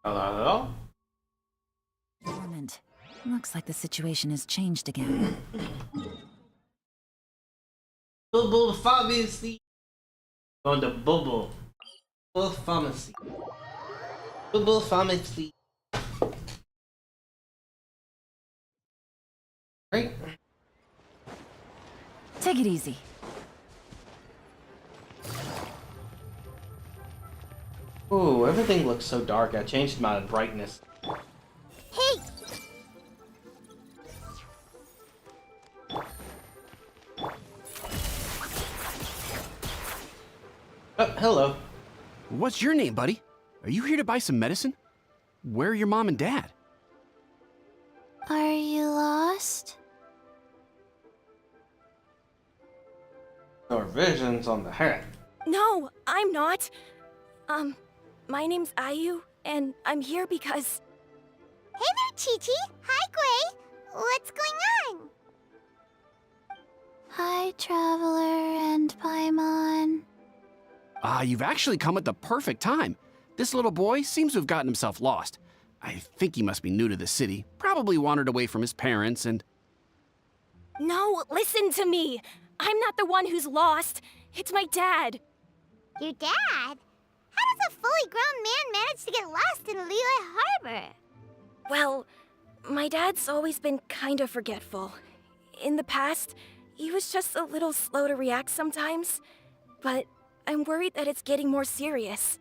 Hello? Dormant. Looks like the situation has changed again. Bubble Pharmacy. On the Bubble. Bubble Pharmacy. Bubble Pharmacy. Right? Take it easy. Ooh, everything looks so dark. I changed my brightness. Hey! Oh, hello. What's your name, buddy? Are you here to buy some medicine? Where are your mom and dad? Are you lost? There are visions on the hat. No, I'm not. My name's Ayu, and I'm here because... Hey there, Chi-Chi! Hi, Gui! What's going on? Hi, Traveler and Paimon. You've actually come at the perfect time. This little boy seems to have gotten himself lost. I think he must be new to the city, probably wandered away from his parents and... No, listen to me! I'm not the one who's lost. It's my dad. Your dad? How does a fully grown man manage to get lost in Liyue Harbor? Well, my dad's always been kind of forgetful. In the past, he was just a little slow to react sometimes. But I'm worried that it's getting more serious.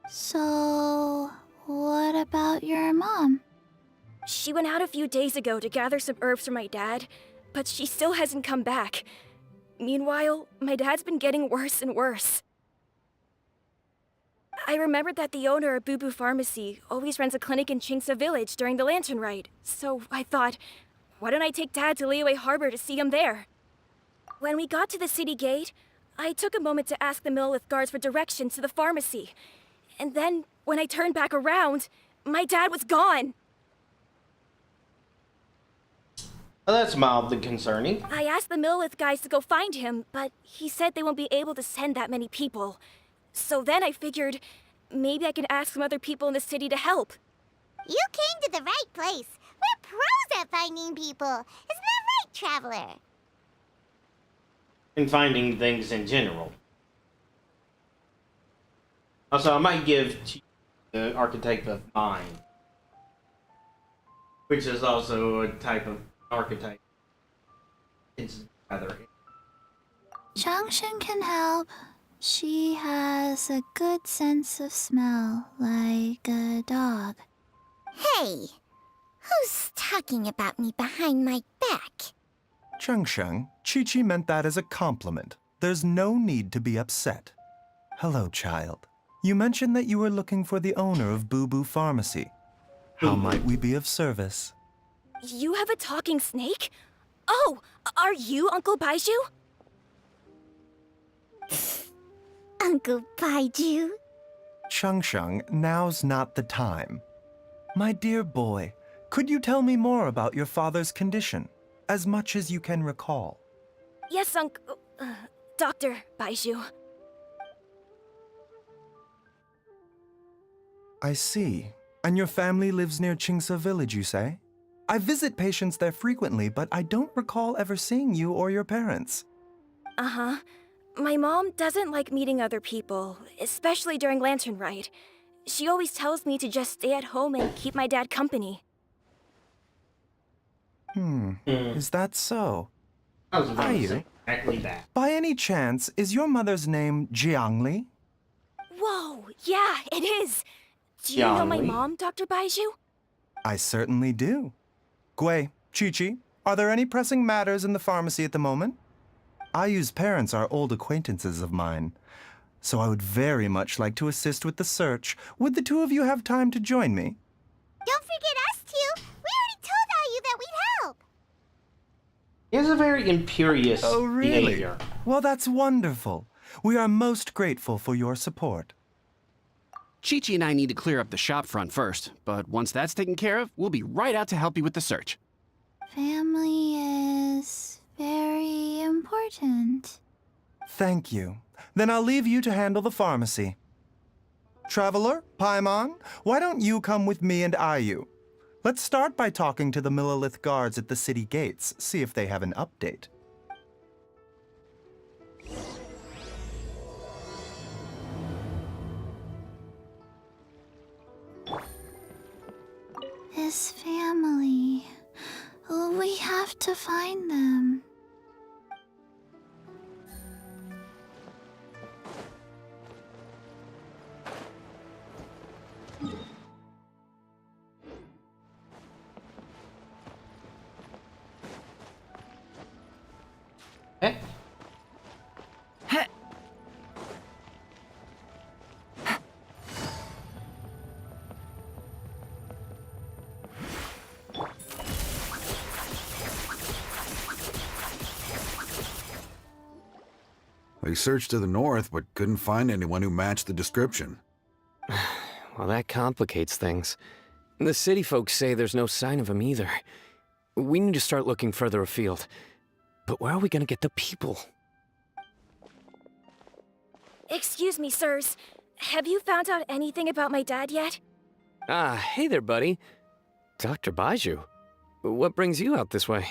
So, what about your mom? She went out a few days ago to gather some herbs for my dad, but she still hasn't come back. Meanwhile, my dad's been getting worse and worse. I remembered that the owner of Bubu Pharmacy always runs a clinic in Chingsa Village during the Lantern Rite, so I thought, why don't I take Dad to Liyue Harbor to see him there? When we got to the city gate, I took a moment to ask the Millith guards for directions to the pharmacy. And then, when I turned back around, my dad was gone. Well, that's mildly concerning. I asked the Millith guys to go find him, but he said they won't be able to send that many people. So then I figured, maybe I can ask some other people in the city to help. You came to the right place. We're pros at finding people. Isn't that right, Traveler? And finding things in general. Also, I might give the Archetype of Mind, which is also a type of archetype. It's rather... Changshen can help. She has a good sense of smell, like a dog. Hey, who's talking about me behind my back? Chengsheng, Chi-Chi meant that as a compliment. There's no need to be upset. Hello, child. You mentioned that you were looking for the owner of Bubu Pharmacy. How might we be of service? You have a talking snake? Oh, are you Uncle Baiju? Uncle Baiju? Chengsheng, now's not the time. My dear boy, could you tell me more about your father's condition, as much as you can recall? Yes, Dr. Baiju. I see. And your family lives near Chingsa Village, you say? I visit patients there frequently, but I don't recall ever seeing you or your parents. Uh-huh. My mom doesn't like meeting other people, especially during Lantern Rite. She always tells me to just stay at home and keep my dad company. Is that so? I was about to Ayu? say exactly that. By any chance, is your mother's name Jiangli? Whoa, yeah, it is! Do you know my Jiangli? mom, Dr. Baiju? I certainly do. Gui, Chi-Chi, are there any pressing matters in the pharmacy at the moment? Ayu's parents are old acquaintances of mine, so I would very much like to assist with the search. Would the two of you have time to join me? Don't forget us two. We already told Ayu that we'd help. He has a very imperious behavior. Well, that's wonderful. We are most grateful for your support. Chi-Chi and I need to clear up the shop front first, but once that's taken care of, we'll be right out to help you with the search. Family is very important. Thank you. Then I'll leave you to handle the pharmacy. Traveler, Paimon, why don't you come with me and Ayu? Let's start by talking to the Millelith guards at the city gates, see if they have an update. His family. We have to find them. Eh? They searched to the north, but couldn't find anyone who matched the description. Well, that complicates things. The city folks say there's no sign of him either. We need to start looking further afield. But where are we gonna get the people? Excuse me, sirs. Have you found out anything about my dad yet? Ah, hey there, buddy. Dr. Baiju. What brings you out this way?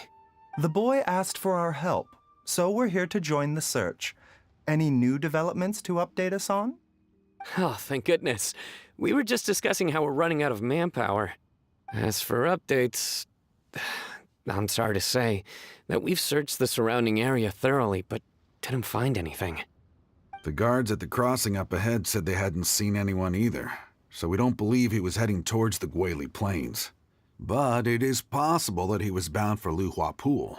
The boy asked for our help, so we're here to join the search. Any new developments to update us on? Oh, thank goodness. We were just discussing how we're running out of manpower. As for updates, I'm sorry to say that we've searched the surrounding area thoroughly, but didn't find anything. The guards at the crossing up ahead said they hadn't seen anyone either, so we don't believe he was heading towards the Guili Plains. But it is possible that he was bound for Luhua Pool.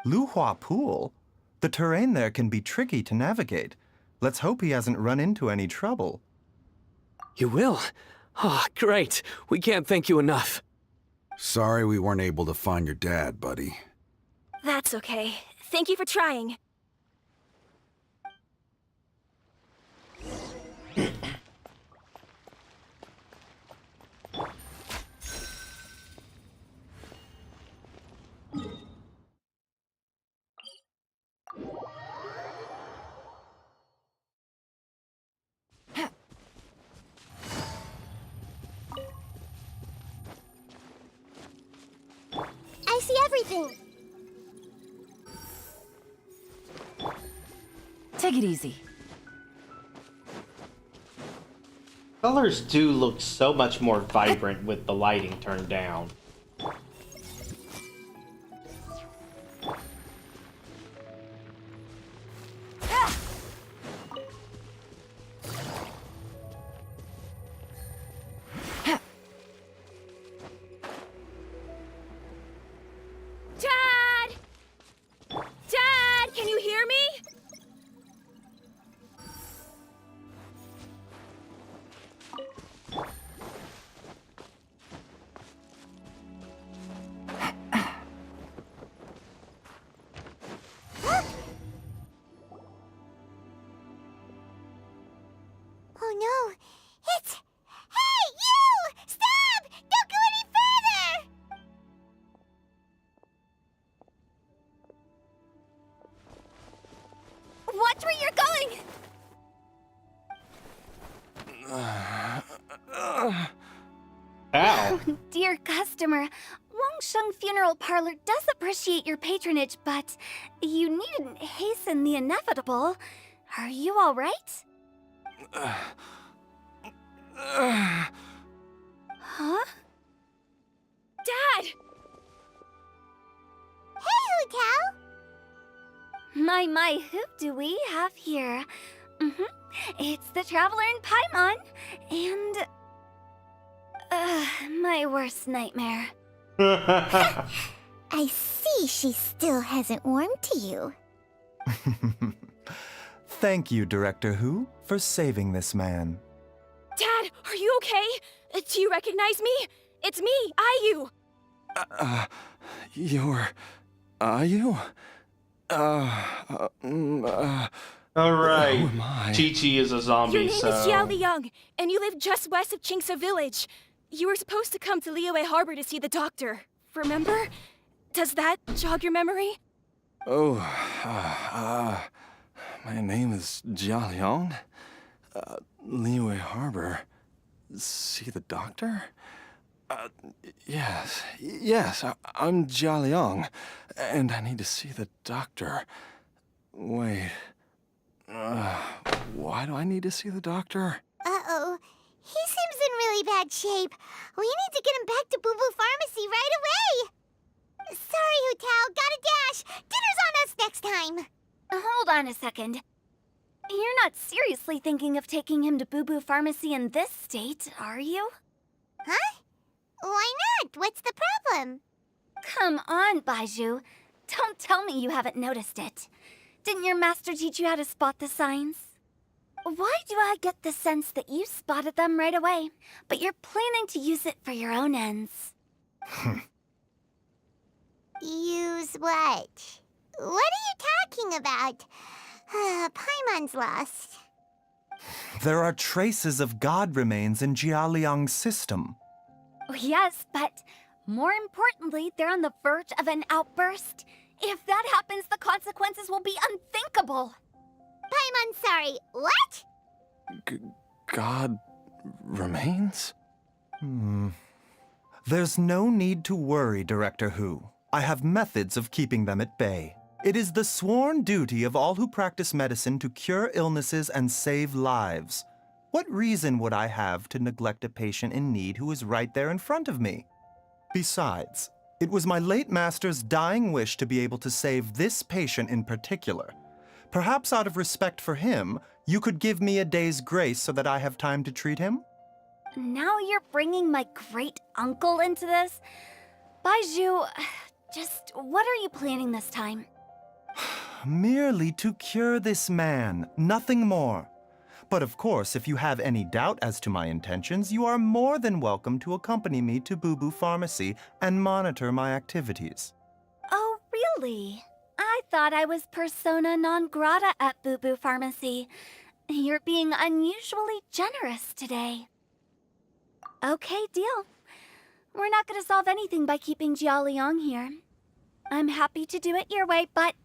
Luhua Pool? The terrain there can be tricky to navigate. Let's hope he hasn't run into any trouble. You will? Oh, great. We can't thank you enough. Sorry we weren't able to find your dad, buddy. That's okay. Thank you for trying. I see everything. Take it easy. Colors do look so much more vibrant with the lighting turned down. Dad! Dad, can you hear me? Oh no, it's... Hey, you! Stop! Don't go any further! Watch where you're going! Ow! Dear customer, Wangsheng Funeral Parlor does appreciate your patronage, but you needn't hasten the inevitable. Are you all right? Huh? Dad! Hey, Hu Tao! My, who do we have here? It's the Traveler in Paimon, and... my worst nightmare. I see she still hasn't warmed to you. Thank you, Director Hu, for saving this man. Dad, are you okay? Do you recognize me? It's me, Ayu. You're... Are you? Alright. Who am I? Chi-Chi is a zombie, Your name so... is Jiao Liang, and you live just west of Qingce Village. You were supposed to come to Liyue Harbor to see the doctor. Remember? Does that jog your memory? Oh, my name is Jia Liang. Liyue Harbor. See the doctor? Yes, I'm Jia Liang, and I need to see the doctor. Wait, why do I need to see the doctor? Uh-oh. He seems in really bad shape. We need to get him back to Boo Boo Pharmacy right away. Sorry, Hu Tao. Gotta dash. Dinner's on us next time. Hold on a second. You're not seriously thinking of taking him to Boo Boo Pharmacy in this state, are you? Huh? Why not? What's the problem? Come on, Baizhu. Don't tell me you haven't noticed it. Didn't your master teach you how to spot the signs? Why do I get the sense that you spotted them right away, but you're planning to use it for your own ends? Use what? What are you talking about? Paimon's lost. There are traces of God remains in Jia Liang's system. Yes, but more importantly, they're on the verge of an outburst. If that happens, the consequences will be unthinkable. Paimon, sorry. What? God remains? There's no need to worry, Director Hu. I have methods of keeping them at bay. It is the sworn duty of all who practice medicine to cure illnesses and save lives. What reason would I have to neglect a patient in need who is right there in front of me? Besides, it was my late master's dying wish to be able to save this patient in particular. Perhaps out of respect for him, you could give me a day's grace so that I have time to treat him? Now you're bringing my great-uncle into this? Baizhu, just what are you planning this time? Merely to cure this man, nothing more. But of course, if you have any doubt as to my intentions, you are more than welcome to accompany me to Boo Boo Pharmacy and monitor my activities. Oh, really? I thought I was persona non grata at Boo Boo Pharmacy. You're being unusually generous today. Okay, deal. We're not gonna solve anything by keeping Jia Liang here. I'm happy to do it your way, but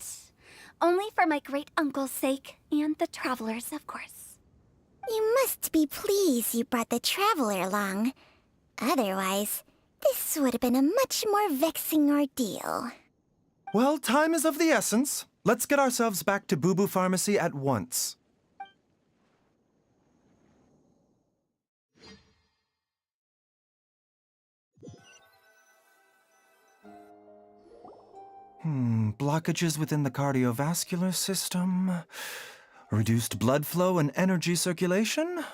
only for my great-uncle's sake and the travelers, of course. You must be pleased you brought the traveler along. Otherwise, this would have been a much more vexing ordeal. Well, time is of the essence. Let's get ourselves back to Boo Boo Pharmacy at once. Blockages within the cardiovascular system. Reduced blood flow and energy circulation?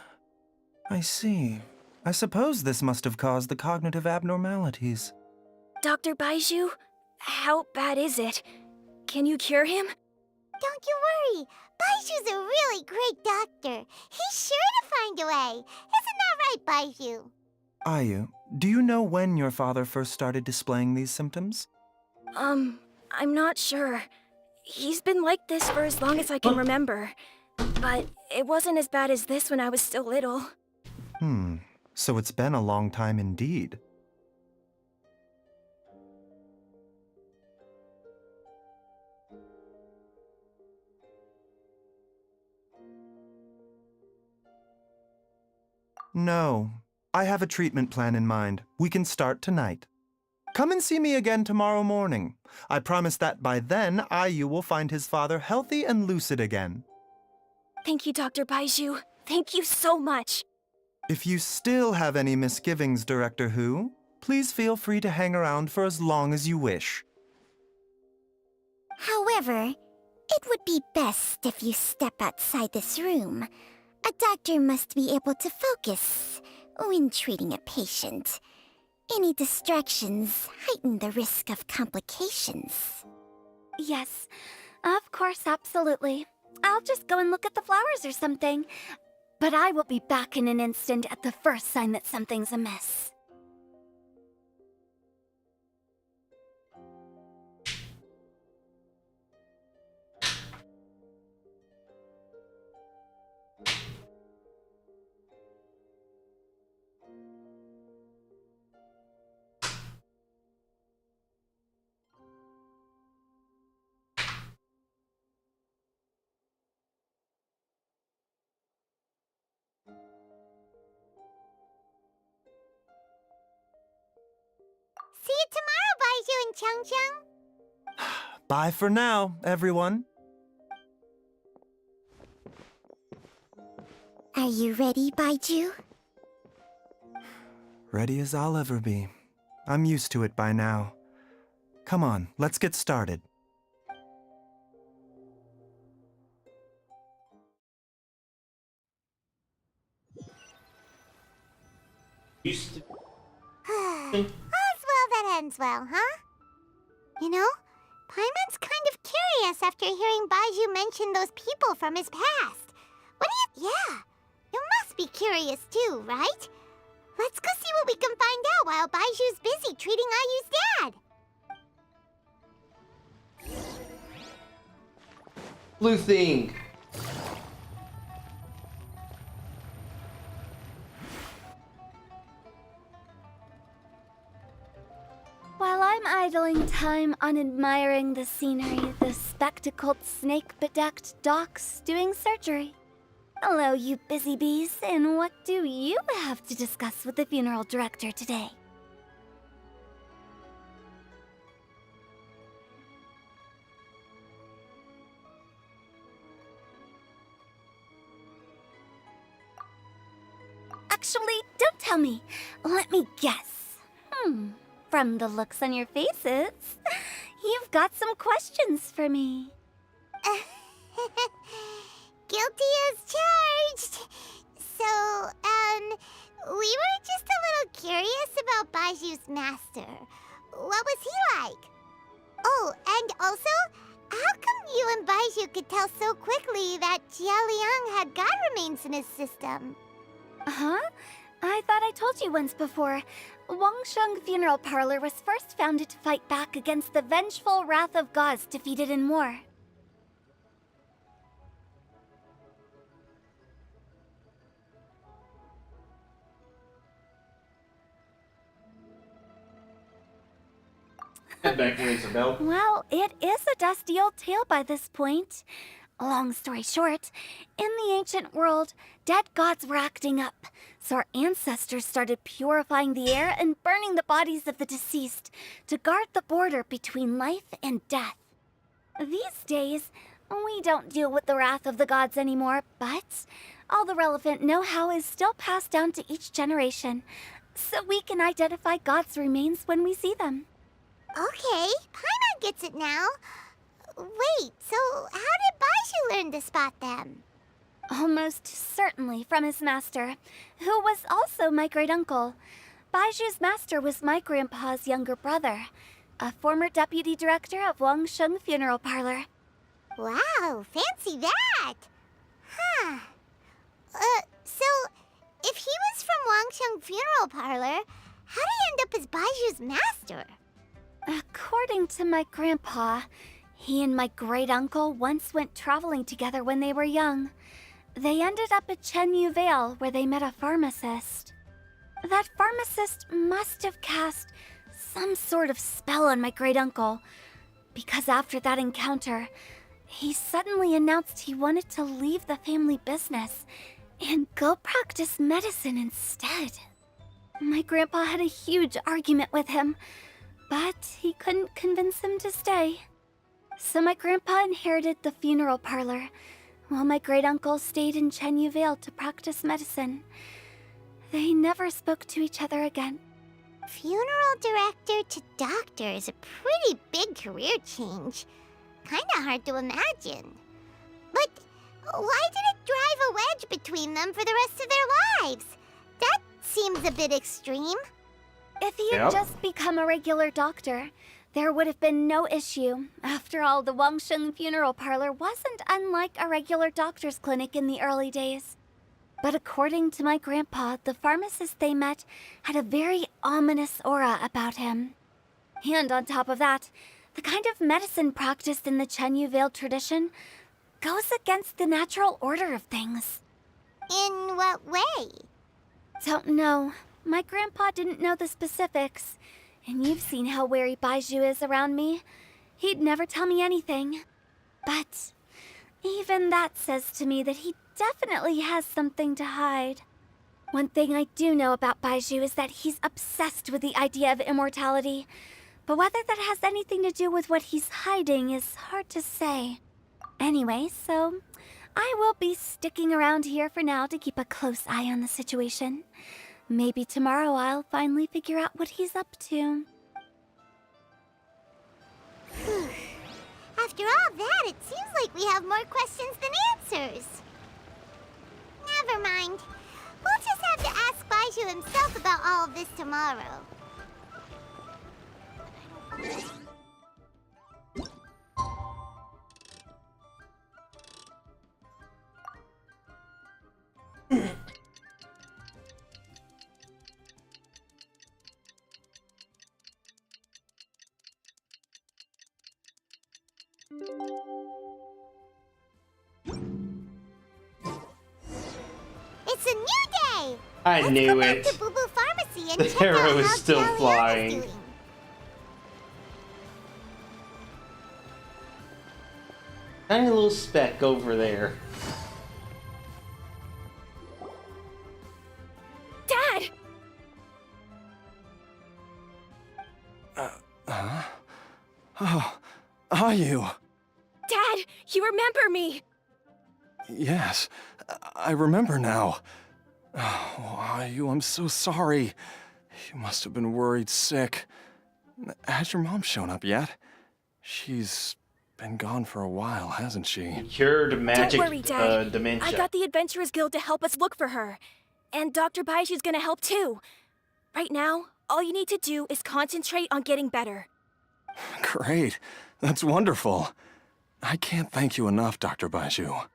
I see. I suppose this must have caused the cognitive abnormalities. Dr. Baizhu, how bad is it? Can you cure him? Don't you worry. Baiju's a really great doctor. He's sure to find a way. Isn't that right, Baizhu? Ayu, do you know when your father first started displaying these symptoms? I'm not sure. He's been like this for as long as I can remember. But it wasn't as bad as this when I was still little. So it's been a long time indeed. No, I have a treatment plan in mind. We can start tonight. Come and see me again tomorrow morning. I promise that by then, Ayu will find his father healthy and lucid again. Thank you, Dr. Baizhu. Thank you so much. If you still have any misgivings, Director Hu, please feel free to hang around for as long as you wish. However, it would be best if you step outside this room. A doctor must be able to focus when treating a patient. Any distractions heighten the risk of complications. Yes, of course, absolutely. I'll just go and look at the flowers or something. But I will be back in an instant at the first sign that something's amiss. Chang-Chang? Bye for now, everyone. Are you ready, Baiju? Ready as I'll ever be. I'm used to it by now. Come on, let's get started. Used to. All's well that ends well, huh? You know, Paimon's kind of curious after hearing Baiju mention those people from his past. What do you... Yeah, you must be curious too, right? Let's go see what we can find out while Baiju's busy treating Ayu's dad. Blue thing. While I'm idling time on admiring the scenery, the spectacled snake-bedecked doc's doing surgery. Hello, you busy bees, and what do you have to discuss with the funeral director today? Actually, don't tell me. Let me guess. From the looks on your faces, you've got some questions for me. Guilty as charged. So, we were just a little curious about Baiju's master. What was he like? Oh, and also, how come you and Baiju could tell so quickly that Jia Liang had god remains in his system? Huh? I thought I told you once before. Wangsheng Funeral Parlor was first founded to fight back against the vengeful wrath of gods defeated in war. That rings a bell. Well, it is a dusty old tale by this point. Long story short, in the ancient world, dead gods were acting up, so our ancestors started purifying the air and burning the bodies of the deceased to guard the border between life and death. These days, we don't deal with the wrath of the gods anymore, but all the relevant know-how is still passed down to each generation, so we can identify gods' remains when we see them. Okay, Paimon gets it now. Wait, so how did Baiju learn to spot them? Almost certainly from his master, who was also my great-uncle. Baiju's master was my grandpa's younger brother, a former deputy director of Wangsheng Funeral Parlor. Wow, fancy that! Huh. So, if he was from Wangsheng Funeral Parlor, how did he end up as Baiju's master? According to my grandpa, he and my great-uncle once went traveling together when they were young. They ended up at Chenyu Vale, where they met a pharmacist. That pharmacist must have cast some sort of spell on my great-uncle, because after that encounter, he suddenly announced he wanted to leave the family business and go practice medicine instead. My grandpa had a huge argument with him, but he couldn't convince him to stay. So my grandpa inherited the funeral parlor, while my great-uncle stayed in Chenyu Vale to practice medicine. They never spoke to each other again. Funeral director to doctor is a pretty big career change. Kinda hard to imagine. But why did it drive a wedge between them for the rest of their lives? That seems a bit extreme. If he had just become a regular doctor, there would have been no issue. After all, the Wangsheng Funeral Parlor wasn't unlike a regular doctor's clinic in the early days. But according to my grandpa, the pharmacist they met had a very ominous aura about him. And on top of that, the kind of medicine practiced in the Chenyu Vale tradition goes against the natural order of things. In what way? Don't know. My grandpa didn't know the specifics. And you've seen how wary Baiju is around me. He'd never tell me anything. But even that says to me that he definitely has something to hide. One thing I do know about Baiju is that he's obsessed with the idea of immortality. But whether that has anything to do with what he's hiding is hard to say. Anyway, so I will be sticking around here for now to keep a close eye on the situation. Maybe tomorrow I'll finally figure out what he's up to. After all that, it seems like we have more questions than answers. Never mind. We'll just have to ask Baiju himself about all of this tomorrow. It's a new day! I Let's knew go back it. to Boo Boo Pharmacy and The check out arrow is how still Jelly flying. is doing. Tiny little speck over there. Dad! Oh, are you? Dad, you remember me! Yes, I remember now. Oh, are you? I'm so sorry. You must have been worried sick. Has your mom shown up yet? She's been gone for a while, hasn't she? Cured magic Don't worry, Dad. dementia. I got the Adventurers Guild to help us look for her. And Dr. Baiju's gonna help too. Right now, all you need to do is concentrate on getting better. Great. That's wonderful. I can't thank you enough, Dr. Baiju.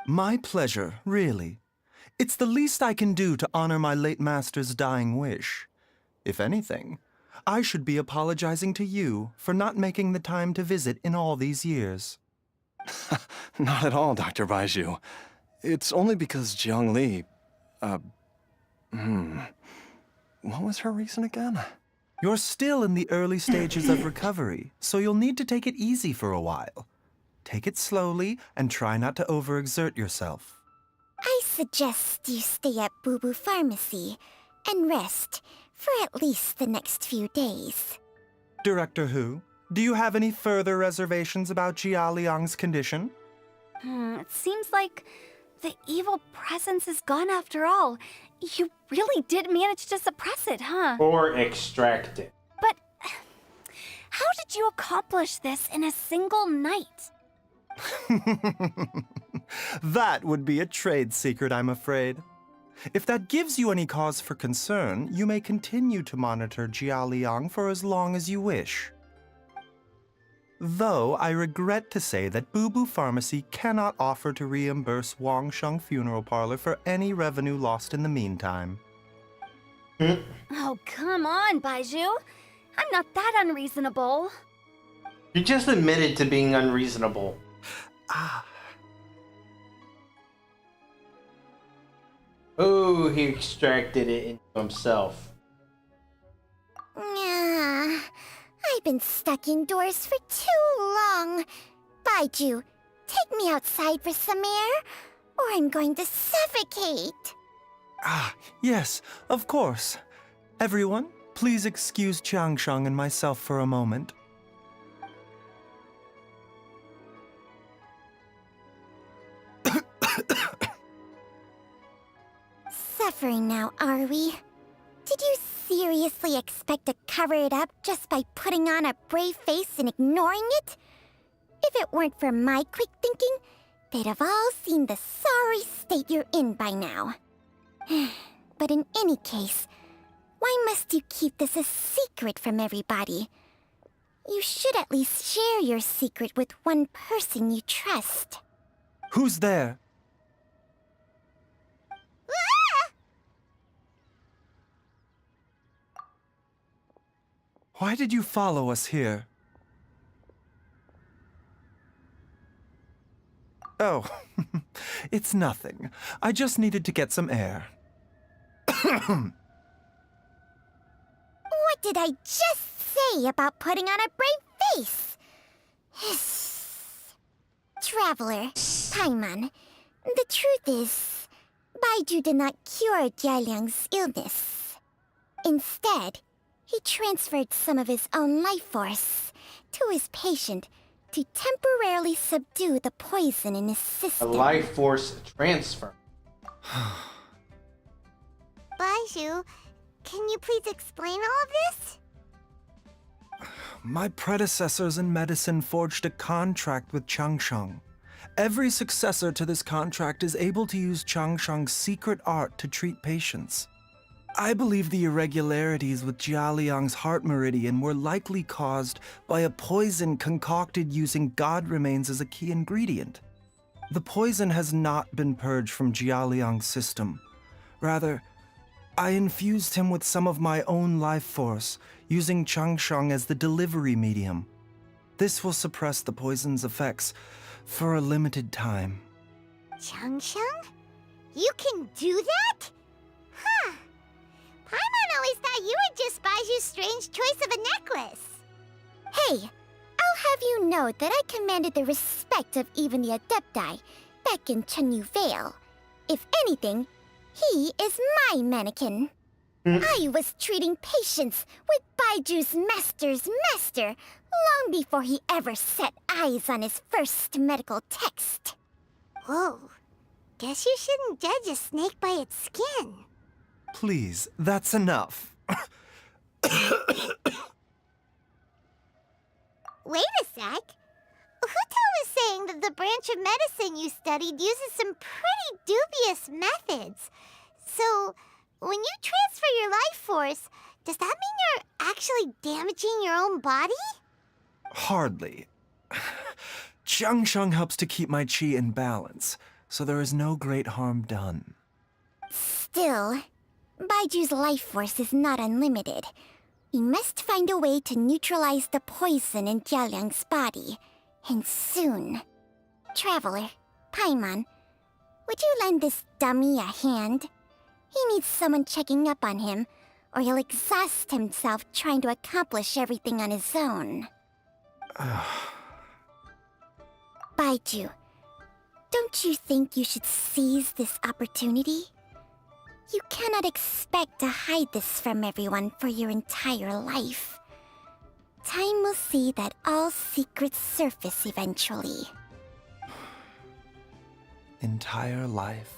My pleasure, really. It's the least I can do to honor my late master's dying wish. If anything, I should be apologizing to you for not making the time to visit in all these years. Not at all, Dr. Baiju. It's only because Jiang Li... What was her reason again? You're still in the early stages of recovery, so you'll need to take it easy for a while. Take it slowly and try not to overexert yourself. I suggest you stay at Boo Boo Pharmacy and rest for at least the next few days. Director Hu, do you have any further reservations about Jia Liang's condition? It seems like the evil presence is gone after all. You really did manage to suppress it, huh? Or extract it. But how did you accomplish this in a single night? That would be a trade secret, I'm afraid. If that gives you any cause for concern, you may continue to monitor Jia Liang for as long as you wish. Though I regret to say that Boo Boo Pharmacy cannot offer to reimburse Wang Sheng Funeral Parlor for any revenue lost in the meantime. Oh, come on, Baiju. I'm not that unreasonable. You just admitted to being unreasonable. Oh, he extracted it into himself. I've been stuck indoors for too long. Baiju, take me outside for some air, or I'm going to suffocate. Yes, of course. Everyone, please excuse Qiangsheng and myself for a moment. Suffering now, are we? Did you seriously expect to cover it up just by putting on a brave face and ignoring it? If it weren't for my quick thinking, they'd have all seen the sorry state you're in by now. But in any case, why must you keep this a secret from everybody? You should at least share your secret with one person you trust. Who's there? Why did you follow us here? Oh, it's nothing. I just needed to get some air. What did I just say about putting on a brave face? Traveler, Paimon, the truth is, Baiju did not cure Jialiang's illness. Instead, He transferred some of his own life force to his patient to temporarily subdue the poison in his A system. life force transfer. Baizhu, can you please explain all of this? My predecessors in medicine forged a contract with Changsheng. Every successor to this contract is able to use Changsheng's secret art to treat patients. I believe the irregularities with Jialiang's heart meridian were likely caused by a poison concocted using god remains as a key ingredient. The poison has not been purged from Jialiang's system. Rather, I infused him with some of my own life force, using Changsheng as the delivery medium. This will suppress the poison's effects for a limited time. Changsheng? You can do that? Huh. Paimon always thought you were just Baiju's strange choice of a necklace. Hey, I'll have you know that I commanded the respect of even the Adepti back in Chenyu Vale. If anything, he is my mannequin. I was treating patients with Baiju's master's master long before he ever set eyes on his first medical text. Whoa. Guess you shouldn't judge a snake by its skin. Please, that's enough. Wait a sec. Huto was saying that the branch of medicine you studied uses some pretty dubious methods. So, when you transfer your life force, does that mean you're actually damaging your own body? Hardly. Changsheng helps to keep my chi in balance, so there is no great harm done. Still, Baiju's life force is not unlimited. We must find a way to neutralize the poison in Jialiang's body, and soon. Traveler, Paimon, would you lend this dummy a hand? He needs someone checking up on him, or he'll exhaust himself trying to accomplish everything on his own. Baiju, don't you think you should seize this opportunity? You cannot expect to hide this from everyone for your entire life. Time will see that all secrets surface eventually. Entire life.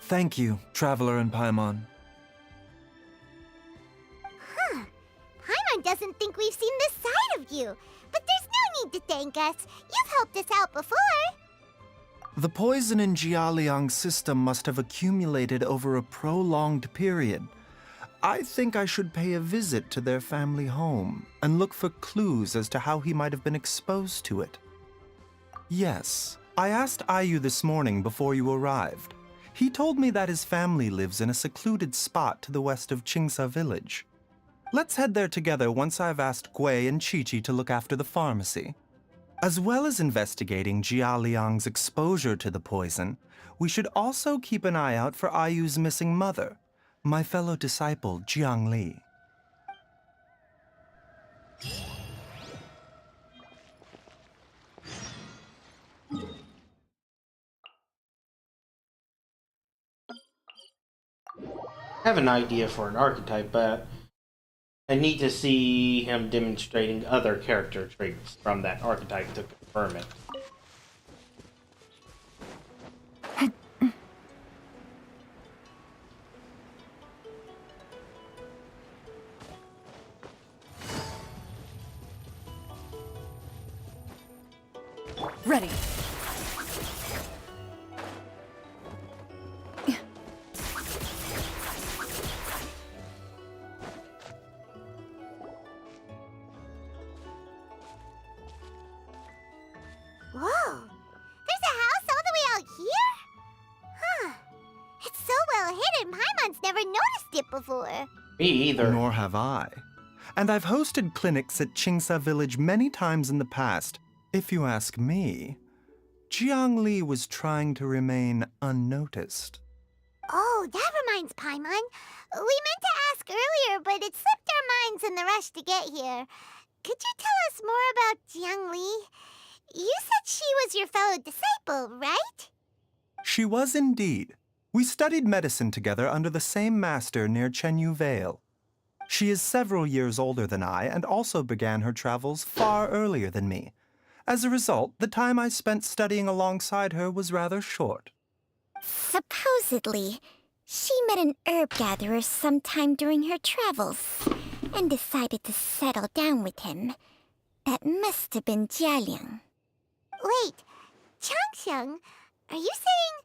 Thank you, Traveler and Paimon. Huh. Paimon doesn't think we've seen this side of you. But there's no need to thank us. You've helped us out before. The poison in Jialiang's system must have accumulated over a prolonged period. I think I should pay a visit to their family home and look for clues as to how he might have been exposed to it. Yes, I asked Ayu this morning before you arrived. He told me that his family lives in a secluded spot to the west of Qingsa village. Let's head there together once I've asked Gui and Qiqi to look after the pharmacy. As well as investigating Jialiang's exposure to the poison, we should also keep an eye out for Ayu's missing mother, my fellow disciple Jiang Li. I have an idea for an archetype, but I need to see him demonstrating other character traits from that archetype to confirm it. Ready. Whoa! There's a house all the way out here? Huh. It's so well hidden, Paimon's never noticed it before. Me either. Nor have I. And I've hosted clinics at Qingsa Village many times in the past. If you ask me, Jiang Li was trying to remain unnoticed. Oh, that reminds Paimon. We meant to ask earlier, but it slipped our minds in the rush to get here. Could you tell us more about Jiang Li? You said she was your fellow disciple, right? She was indeed. We studied medicine together under the same master near Chenyu Vale. She is several years older than I and also began her travels far earlier than me. As a result, the time I spent studying alongside her was rather short. Supposedly, she met an herb gatherer sometime during her travels and decided to settle down with him. That must have been Jialiang. Wait, Changsheng, are you saying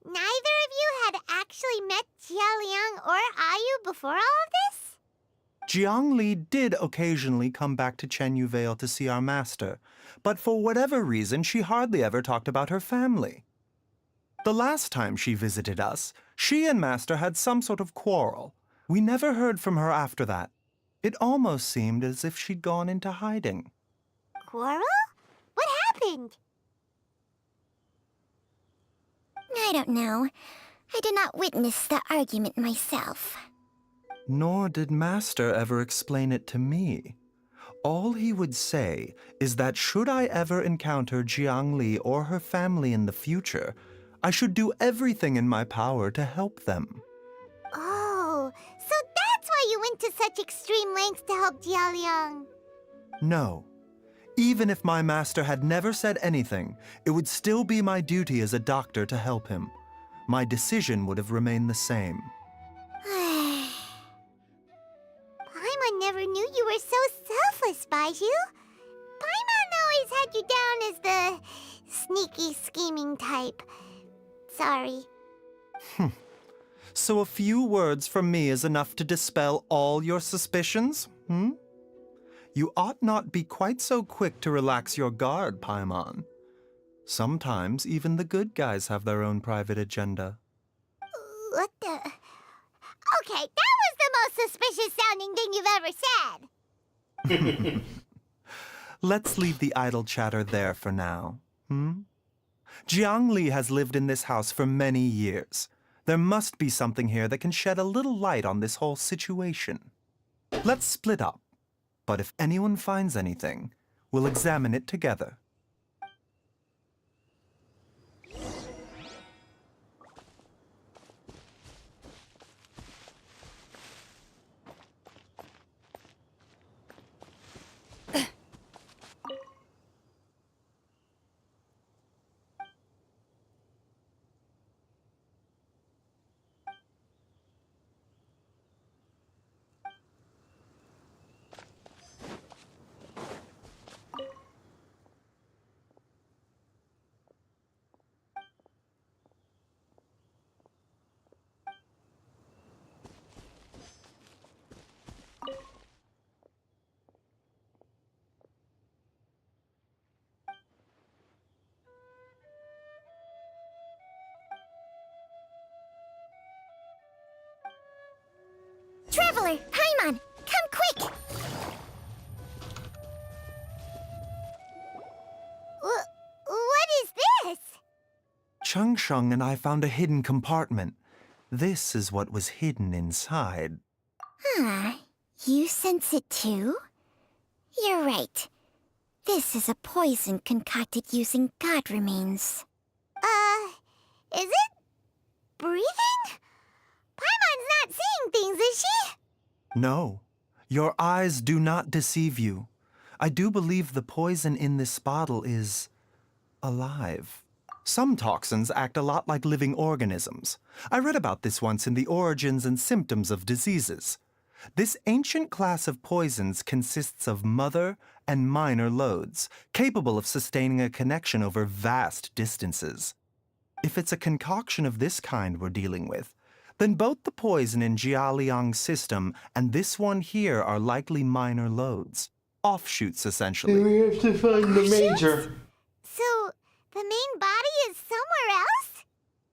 neither of you had actually met Jialiang or Ayu before all of this? Jiang Li did occasionally come back to Chenyu Vale to see our master, but for whatever reason, she hardly ever talked about her family. The last time she visited us, she and Master had some sort of quarrel. We never heard from her after that. It almost seemed as if she'd gone into hiding. Quarrel? What happened? I don't know. I did not witness the argument myself. Nor did Master ever explain it to me. All he would say is that should I ever encounter Jiang Li or her family in the future, I should do everything in my power to help them. Oh, so that's why you went to such extreme lengths to help Jialiang. No. Even if my master had never said anything, it would still be my duty as a doctor to help him. My decision would have remained the same. Paimon never knew you were so selfless, Baizhu. Paimon always had you down as the sneaky, scheming type. Sorry. So a few words from me is enough to dispel all your suspicions, hmm? You ought not be quite so quick to relax your guard, Paimon. Sometimes even the good guys have their own private agenda. What the... Okay, that was the most suspicious sounding thing you've ever said. Let's leave the idle chatter there for now, hmm? Jiang Li has lived in this house for many years. There must be something here that can shed a little light on this whole situation. Let's split up. But if anyone finds anything, we'll examine it together. Traveler, Paimon, come quick! What is this? Changsheng and I found a hidden compartment. This is what was hidden inside. You sense it too? You're right. This is a poison concocted using god remains. Is it breathing? Paimon's not seeing things, is she? No, your eyes do not deceive you. I do believe the poison in this bottle is alive. Some toxins act a lot like living organisms. I read about this once in The Origins and Symptoms of Diseases. This ancient class of poisons consists of mother and minor loads, capable of sustaining a connection over vast distances. If it's a concoction of this kind we're dealing with, then both the poison in Jialiang's system and this one here are likely minor loads. Offshoots, essentially. We have to find the major. So, the main body is somewhere else?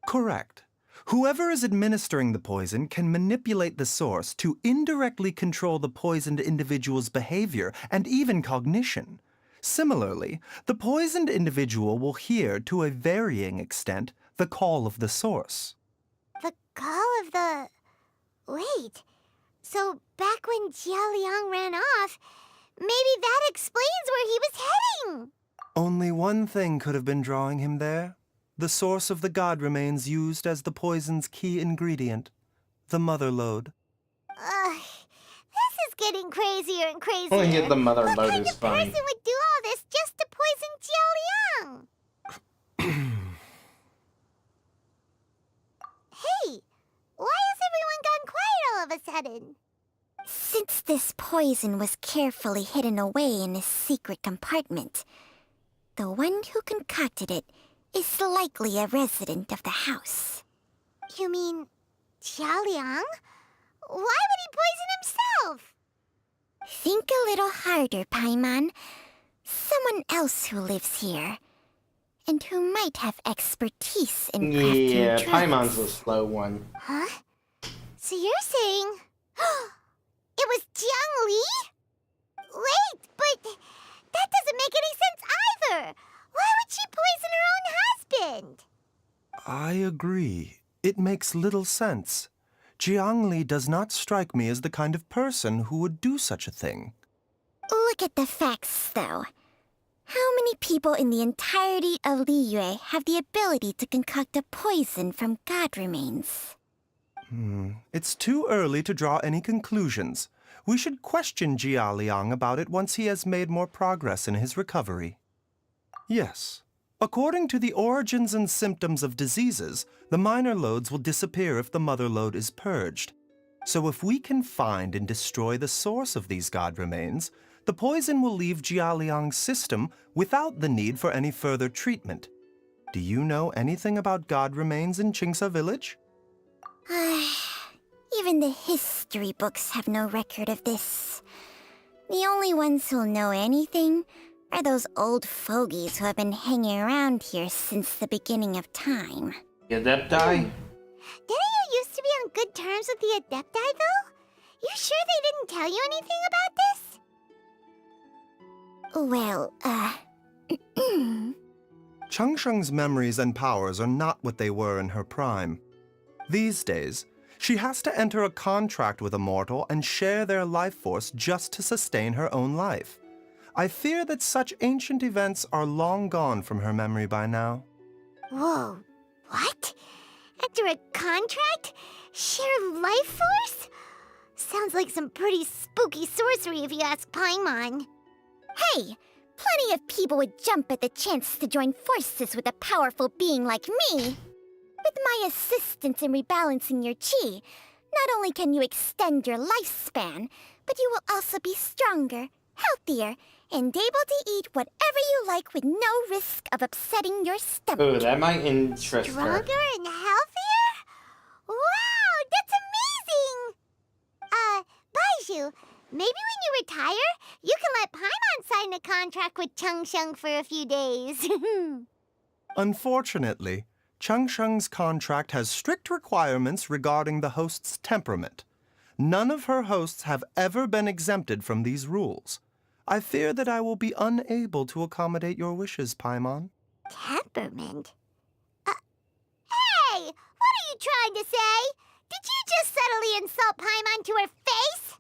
Correct. Whoever is administering the poison can manipulate the source to indirectly control the poisoned individual's behavior and even cognition. Similarly, the poisoned individual will hear, to a varying extent, the call of the source. The call of the... Wait. So, back when Jialiang ran off, maybe that explains where he was heading! Only one thing could have been drawing him there. The source of the god remains used as the poison's key ingredient, the mother lode. This getting crazier and crazier. Only get the Mother What Lotus kind of funny. person would do all this just to poison Jiao Liang? Hey, why has everyone gone quiet all of a sudden? Since this poison was carefully hidden away in a secret compartment, the one who concocted it is likely a resident of the house. You mean Jiao Liang? Why would he poison himself? Think a little harder, Paimon. Someone else who lives here, and who might have expertise in crafting Yeah, drugs. Paimon's the slow one. Huh? So you're saying it was Jiang Li? Wait, but that doesn't make any sense either. Why would she poison her own husband? I agree. It makes little sense. Jiang Li does not strike me as the kind of person who would do such a thing. Look at the facts, though. How many people in the entirety of Liyue have the ability to concoct a poison from god remains? It's too early to draw any conclusions. We should question Jiao Liang about it once he has made more progress in his recovery. Yes. According to the origins and symptoms of diseases, the minor loads will disappear if the mother load is purged. So if we can find and destroy the source of these god remains, the poison will leave Jiao Liang's system without the need for any further treatment. Do you know anything about god remains in Qingce Village? Even the history books have no record of this. The only ones who'll know anything are those old fogies who have been hanging around here since the beginning of time. Adepti? Didn't you used to be on good terms with the Adepti, though? You sure they didn't tell you anything about this? Well, Changsheng's memories and powers are not what they were in her prime. These days, she has to enter a contract with a mortal and share their life force just to sustain her own life. I fear that such ancient events are long gone from her memory by now. Whoa, what? Enter a contract? Share life force? Sounds like some pretty spooky sorcery if you ask Paimon. hey, plenty of people would jump at the chance to join forces with a powerful being like me. With my assistance in rebalancing your chi, not only can you extend your lifespan, but you will also be stronger, healthier, and able to eat whatever you like with no risk of upsetting your stomach. Oh, that might interest her. Stronger and healthier? Wow, that's amazing! Baizhu, maybe when you retire, you can let Paimon sign a contract with Changsheng for a few days. Unfortunately, Changsheng's contract has strict requirements regarding the host's temperament. None of her hosts have ever been exempted from these rules. I fear that I will be unable to accommodate your wishes, Paimon. Temperament? Hey! What are you trying to say? Did you just subtly insult Paimon to her face?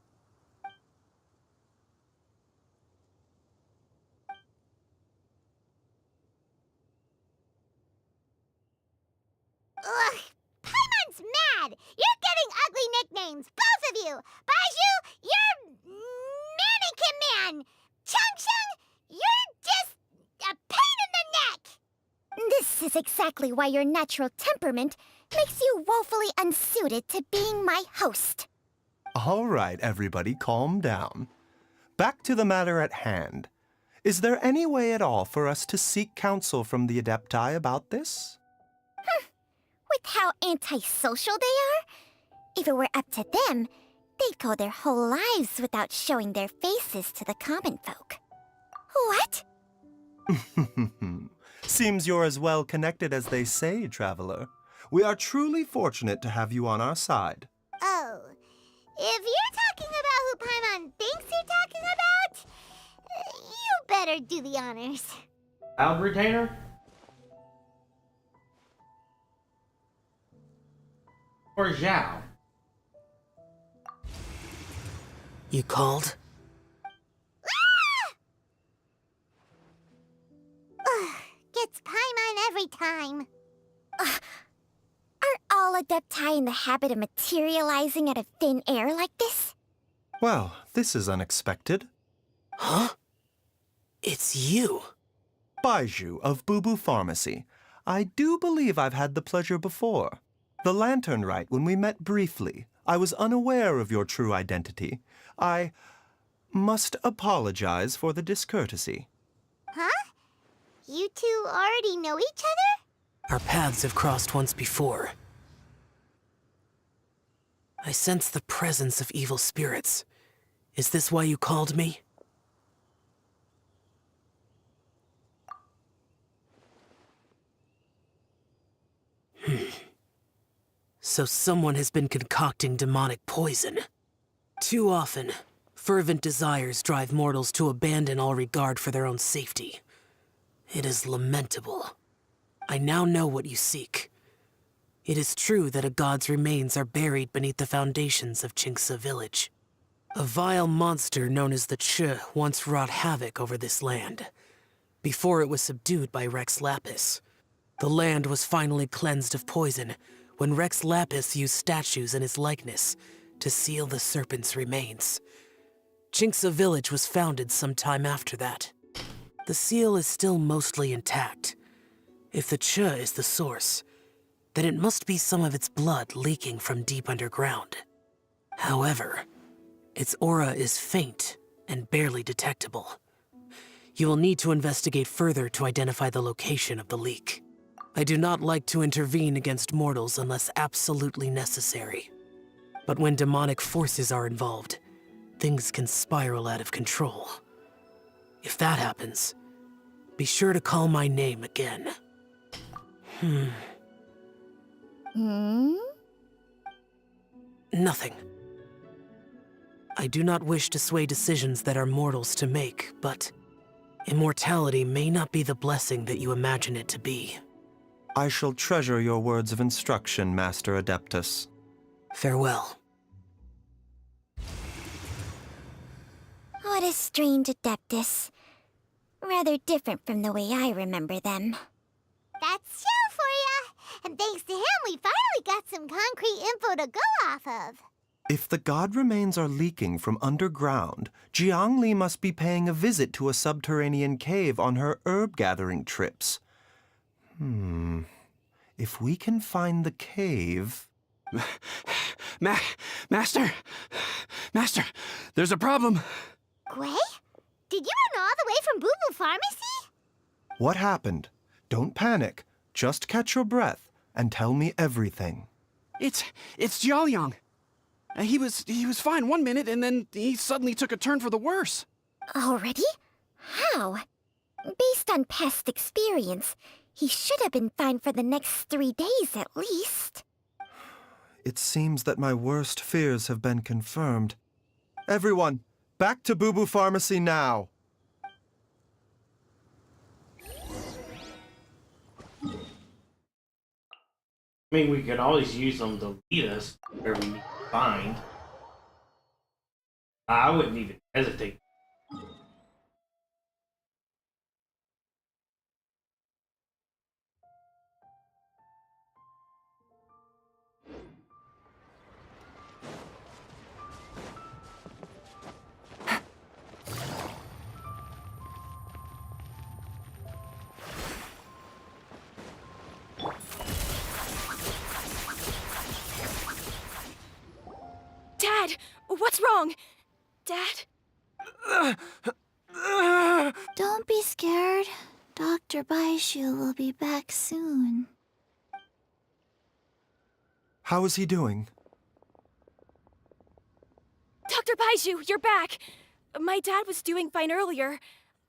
Ugh! Paimon's mad! You're getting ugly nicknames, both of you! Baizhu, you're Mannequin Man! Changsheng, you're just a pain in the neck! This is exactly why your natural temperament makes you woefully unsuited to being my host. All right, everybody, calm down. Back to the matter at hand. Is there any way at all for us to seek counsel from the Adepti about this? With how antisocial they are, if it were up to them, they'd go their whole lives without showing their faces to the common folk. What? Seems you're as well connected as they say, Traveler. We are truly fortunate to have you on our side. Oh, if you're talking about who Paimon thinks you're talking about, you better do the honors. Cloud Retainer? Or Zhao? You called? Ugh, gets Paimon every time. Are all Adepti in the habit of materializing out of thin air like this? Well, this is unexpected. Huh? It's you. Baiju of Boo Pharmacy. I do believe I've had the pleasure before. The Lantern Rite, when we met briefly, I was unaware of your true identity. I must apologize for the discourtesy. Huh? You two already know each other? Our paths have crossed once before. I sense the presence of evil spirits. Is this why you called me? So someone has been concocting demonic poison. Too often, fervent desires drive mortals to abandon all regard for their own safety. It is lamentable. I now know what you seek. It is true that a god's remains are buried beneath the foundations of Qingce Village. A vile monster known as the Che once wrought havoc over this land. Before it was subdued by Rex Lapis. The land was finally cleansed of poison when Rex Lapis used statues in his likeness to seal the serpent's remains. Qingce Village was founded some time after that. The seal is still mostly intact. If the Che is the source, then it must be some of its blood leaking from deep underground. However, its aura is faint and barely detectable. You will need to investigate further to identify the location of the leak. I do not like to intervene against mortals unless absolutely necessary. But when demonic forces are involved, things can spiral out of control. If that happens, be sure to call my name again. Nothing. I do not wish to sway decisions that are mortals to make, but immortality may not be the blessing that you imagine it to be. I shall treasure your words of instruction, Master Adeptus. Farewell. What a strange Adeptus. Rather different from the way I remember them. That's Xiao for ya! And thanks to him, we finally got some concrete info to go off of. If the god remains are leaking from underground, Jiangli must be paying a visit to a subterranean cave on her herb-gathering trips. If we can find the cave... Master! Master, there's a problem. Gui? Did you run all the way from Boo Boo Pharmacy? What happened? Don't panic. Just catch your breath and tell me everything. It's Jialiang. He was fine one minute, and then he suddenly took a turn for the worse. Already? How? Based on past experience, he should have been fine for the next 3 days at least. It seems that my worst fears have been confirmed. Everyone, back to Boo Boo Pharmacy now! I mean, we could always use them to lead us where we need to find. I wouldn't even hesitate. Dad! What's wrong? Dad? Don't be scared. Dr. Baishu will be back soon. How is he doing? Dr. Baiju, you're back! My dad was doing fine earlier,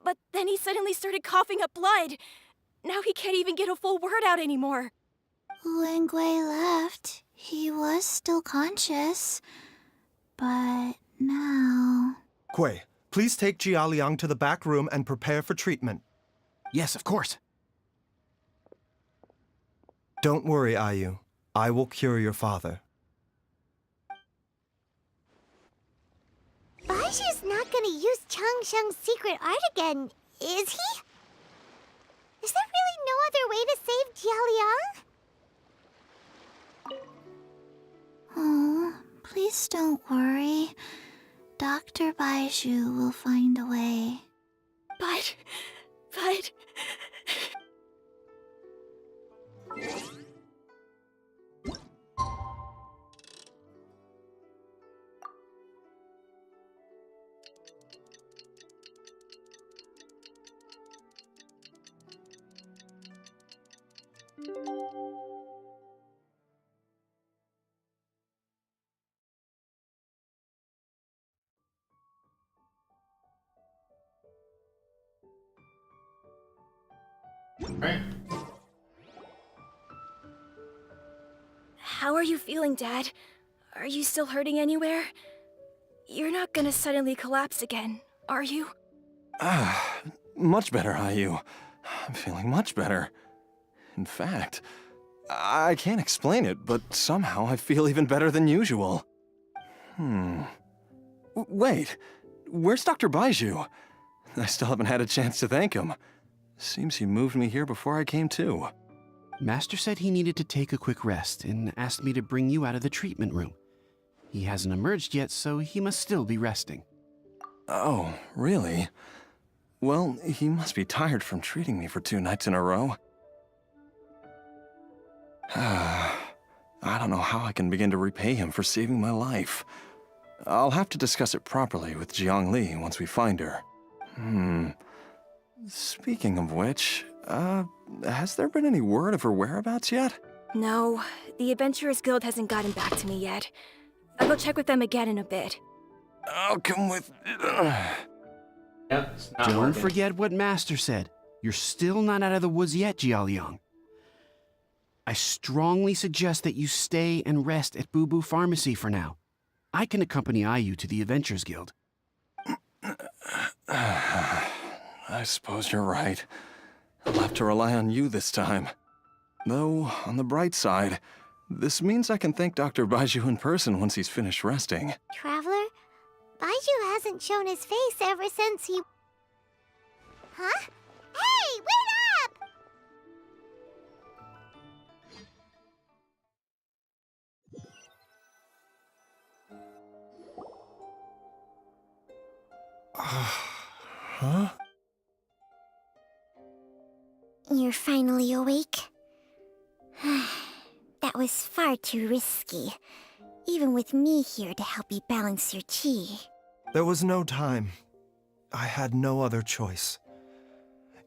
but then he suddenly started coughing up blood. Now he can't even get a full word out anymore. When Gui left, he was still conscious. But now... Gui, please take Jialiang to the back room and prepare for treatment. Yes, of course. Don't worry, Ayu. I will cure your father. Baiju's not gonna use Changsheng's secret art again, is he? Is there really no other way to save Jialiang? Oh, please don't worry. Dr. Baiju will find a way. But... Right. How are you feeling, Dad? Are you still hurting anywhere? You're not gonna suddenly collapse again, are you? Much better, Ayu. I'm feeling much better. In fact, I can't explain it, but somehow I feel even better than usual. Wait, where's Dr. Baiju? I still haven't had a chance to thank him. Seems he moved me here before I came to. Master said he needed to take a quick rest and asked me to bring you out of the treatment room. He hasn't emerged yet, so he must still be resting. Oh, really? Well, he must be tired from treating me for 2 nights in a row. I don't know how I can begin to repay him for saving my life. I'll have to discuss it properly with Jiang Li once we find her. Speaking of which, has there been any word of her whereabouts yet? No, the Adventurers Guild hasn't gotten back to me yet. I'll go check with them again in a bit. I'll come with... Yep, it's not Don't working. forget what Master said. You're still not out of the woods yet, Jialiang. I strongly suggest that you stay and rest at Boo Boo Pharmacy for now. I can accompany Ayu to the Adventurers Guild. I suppose you're right. I'll have to rely on you this time. Though, on the bright side, this means I can thank Dr. Baiju in person once he's finished resting. Traveler, Baiju hasn't shown his face ever since he... Huh? Hey, wait up! Huh? You're finally awake? That was far too risky, even with me here to help you balance your chi. There was no time. I had no other choice.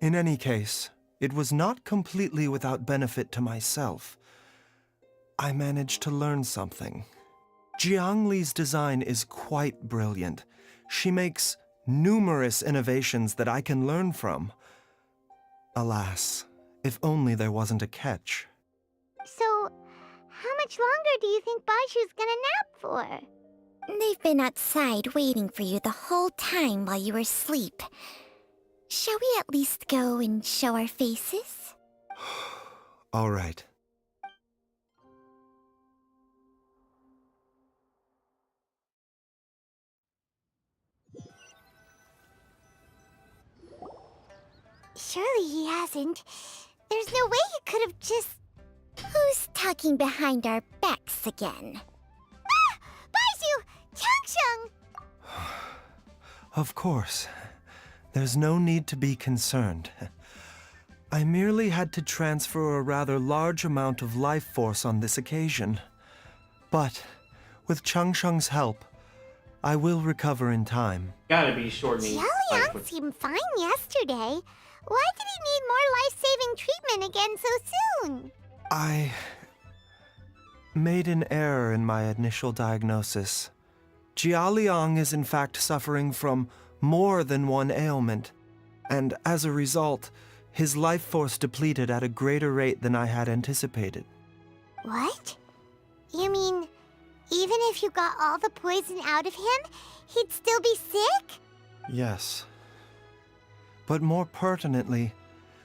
In any case, it was not completely without benefit to myself. I managed to learn something. Jiang Li's design is quite brilliant. She makes numerous innovations that I can learn from. Alas, if only there wasn't a catch. So, how much longer do you think Baiju's gonna nap for? They've been outside waiting for you the whole time while you were asleep. Shall we at least go and show our faces? All right. Surely he hasn't. There's no way he could have just... Who's talking behind our backs again? Ah! Baiju! Changsheng! Of course. There's no need to be concerned. I merely had to transfer a rather large amount of life force on this occasion. But, with Changsheng's help, I will recover in time. Gotta be shortening. Xiaoliang seemed fine yesterday. Why did he need more life-saving treatment again so soon? I made an error in my initial diagnosis. Jialiang is in fact suffering from more than one ailment, and as a result, his life force depleted at a greater rate than I had anticipated. What? You mean, even if you got all the poison out of him, he'd still be sick? Yes. But more pertinently,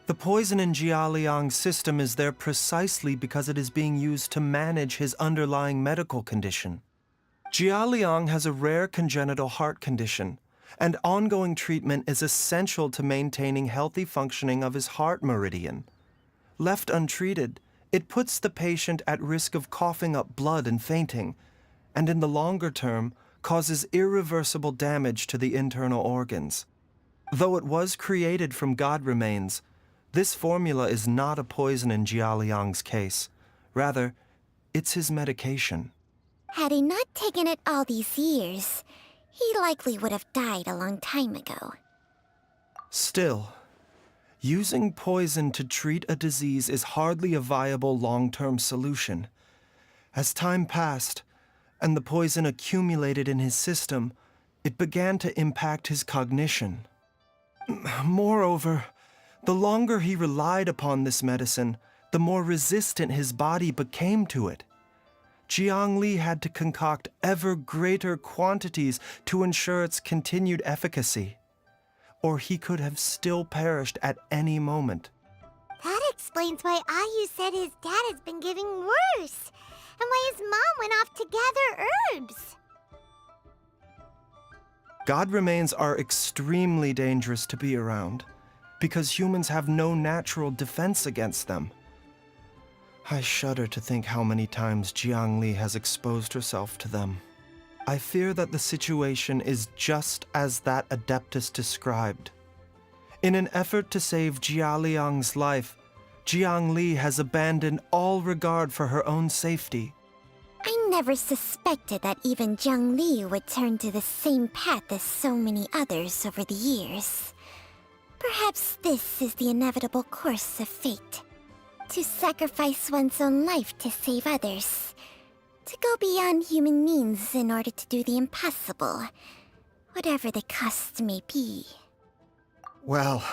the poison in Jialiang's system is there precisely because it is being used to manage his underlying medical condition. Jialiang has a rare congenital heart condition, and ongoing treatment is essential to maintaining healthy functioning of his heart meridian. Left untreated, it puts the patient at risk of coughing up blood and fainting, and in the longer term, causes irreversible damage to the internal organs. Though it was created from god remains, this formula is not a poison in Jialiang's case. Rather, it's his medication. Had he not taken it all these years, he likely would have died a long time ago. Still, using poison to treat a disease is hardly a viable long-term solution. As time passed, and the poison accumulated in his system, it began to impact his cognition. Moreover, the longer he relied upon this medicine, the more resistant his body became to it. Jiang Li had to concoct ever greater quantities to ensure its continued efficacy, or he could have still perished at any moment. That explains why Ayu said his dad has been getting worse, and why his mom went off to gather herbs. God remains are extremely dangerous to be around, because humans have no natural defense against them. I shudder to think how many times Jiang Li has exposed herself to them. I fear that the situation is just as that Adeptus described. In an effort to save Jia Liang's life, Jiang Li has abandoned all regard for her own safety. I never suspected that even Jiang Li would turn to the same path as so many others over the years. Perhaps this is the inevitable course of fate. To sacrifice one's own life to save others. To go beyond human means in order to do the impossible, whatever the cost may be. Well,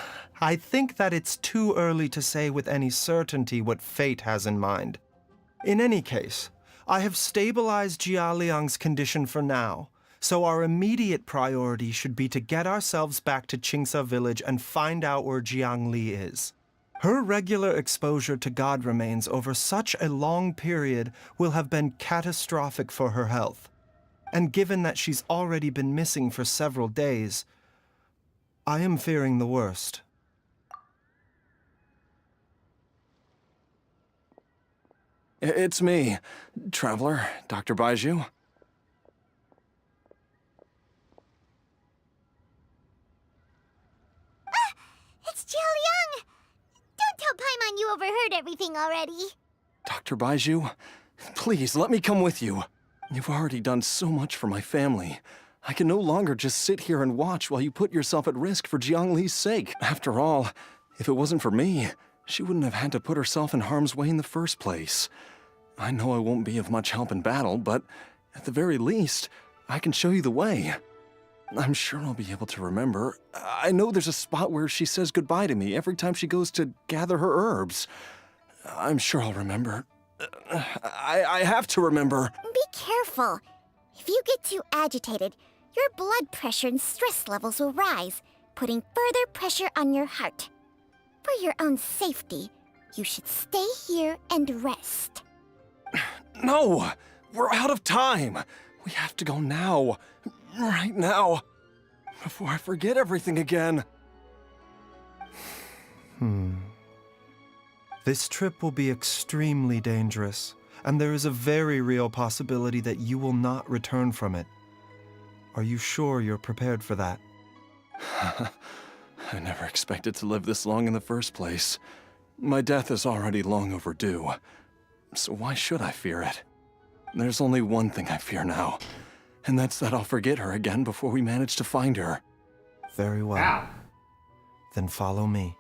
I think that it's too early to say with any certainty what fate has in mind. In any case, I have stabilized Jia Liang's condition for now, so our immediate priority should be to get ourselves back to Qingce village and find out where Jiang Li is. Her regular exposure to god remains over such a long period will have been catastrophic for her health. And given that she's already been missing for several days, I am fearing the worst. It's me, Traveler, Dr. Baiju. It's Jialiang! Don't tell Paimon you overheard everything already. Dr. Baiju, please let me come with you. You've already done so much for my family. I can no longer just sit here and watch while you put yourself at risk for Jiang Li's sake. After all, if it wasn't for me, she wouldn't have had to put herself in harm's way in the first place. I know I won't be of much help in battle, but at the very least, I can show you the way. I'm sure I'll be able to remember. I know there's a spot where she says goodbye to me every time she goes to gather her herbs. I'm sure I'll remember. I have to remember. Be careful. If you get too agitated, your blood pressure and stress levels will rise, putting further pressure on your heart. For your own safety, you should stay here and rest. No! We're out of time! We have to go now. Right now. Before I forget everything again. This trip will be extremely dangerous, and there is a very real possibility that you will not return from it. Are you sure you're prepared for that? I never expected to live this long in the first place. My death is already long overdue. So why should I fear it? There's only one thing I fear now, and that's that I'll forget her again before we manage to find her. Very well. Wow. Then follow me.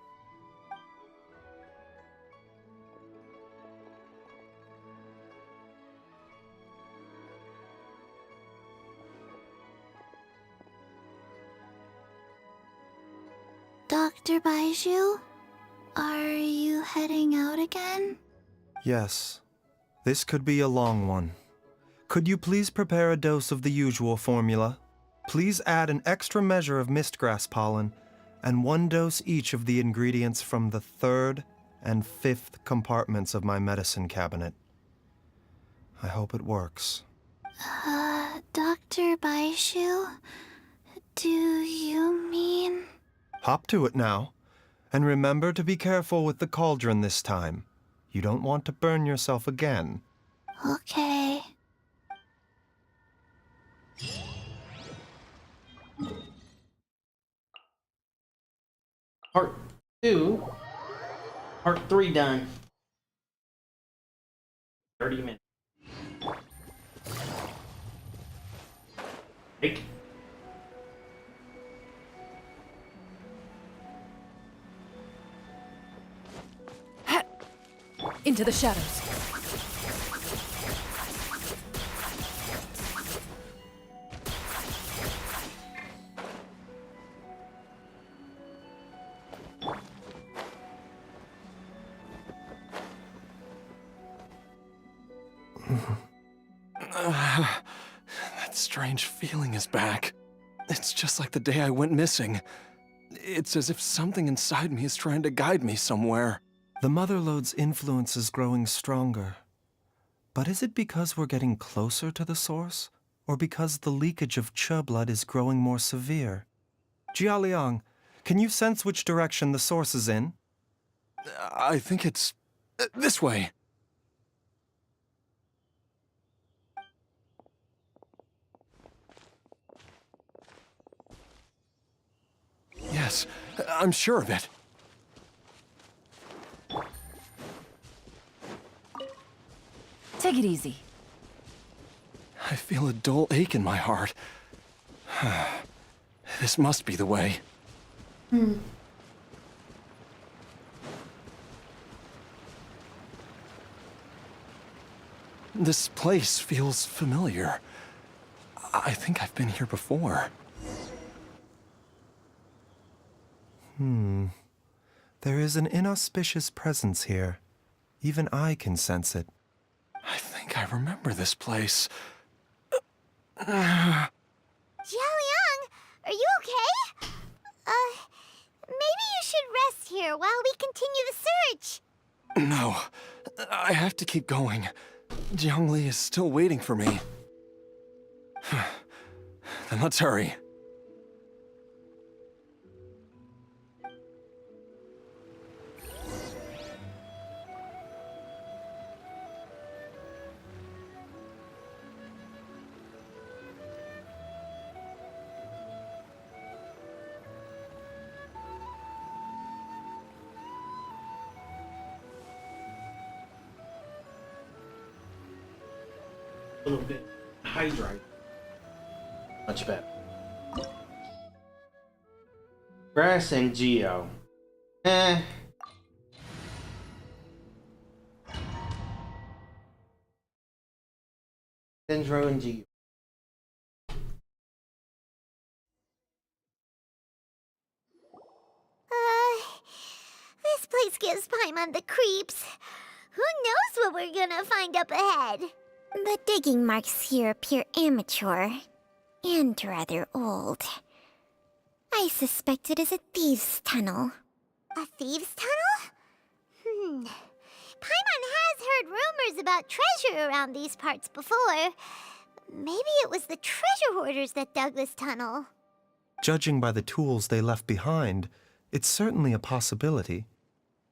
Dr. Baiju, are you heading out again? Yes. This could be a long one. Could you please prepare a dose of the usual formula? Please add an extra measure of mistgrass pollen, and 1 dose each of the ingredients from the 3rd and 5th compartments of my medicine cabinet. I hope it works. Dr. Baiju, do you mean... Hop to it now, and remember to be careful with the cauldron this time. You don't want to burn yourself again. Okay. 2. Part 3 done. 30 minutes. Break. Into the shadows. That strange feeling is back. It's just like the day I went missing. It's as if something inside me is trying to guide me somewhere. The Motherlode's influence is growing stronger. But is it because we're getting closer to the source? Or because the leakage of Che blood is growing more severe? Jialiang, can you sense which direction the source is in? I think it's this way. Yes, I'm sure of it. Take it easy. I feel a dull ache in my heart. This must be the way. This place feels familiar. I think I've been here before. There is an inauspicious presence here. Even I can sense it. I think I remember this place. Jialiang, are you okay? Maybe you should rest here while we continue the search. No, I have to keep going. Jiangli is still waiting for me. Then let's hurry. A little bit hydrate. Much better. Grass and Geo. Dendro and Geo. This place gives Paimon the creeps. Who knows what we're gonna find up ahead? The digging marks here appear amateur and rather old. I suspect it is a thieves' tunnel. A thieves' tunnel? Paimon has heard rumors about treasure around these parts before. Maybe it was the treasure hoarders that dug this tunnel. Judging by the tools they left behind, it's certainly a possibility.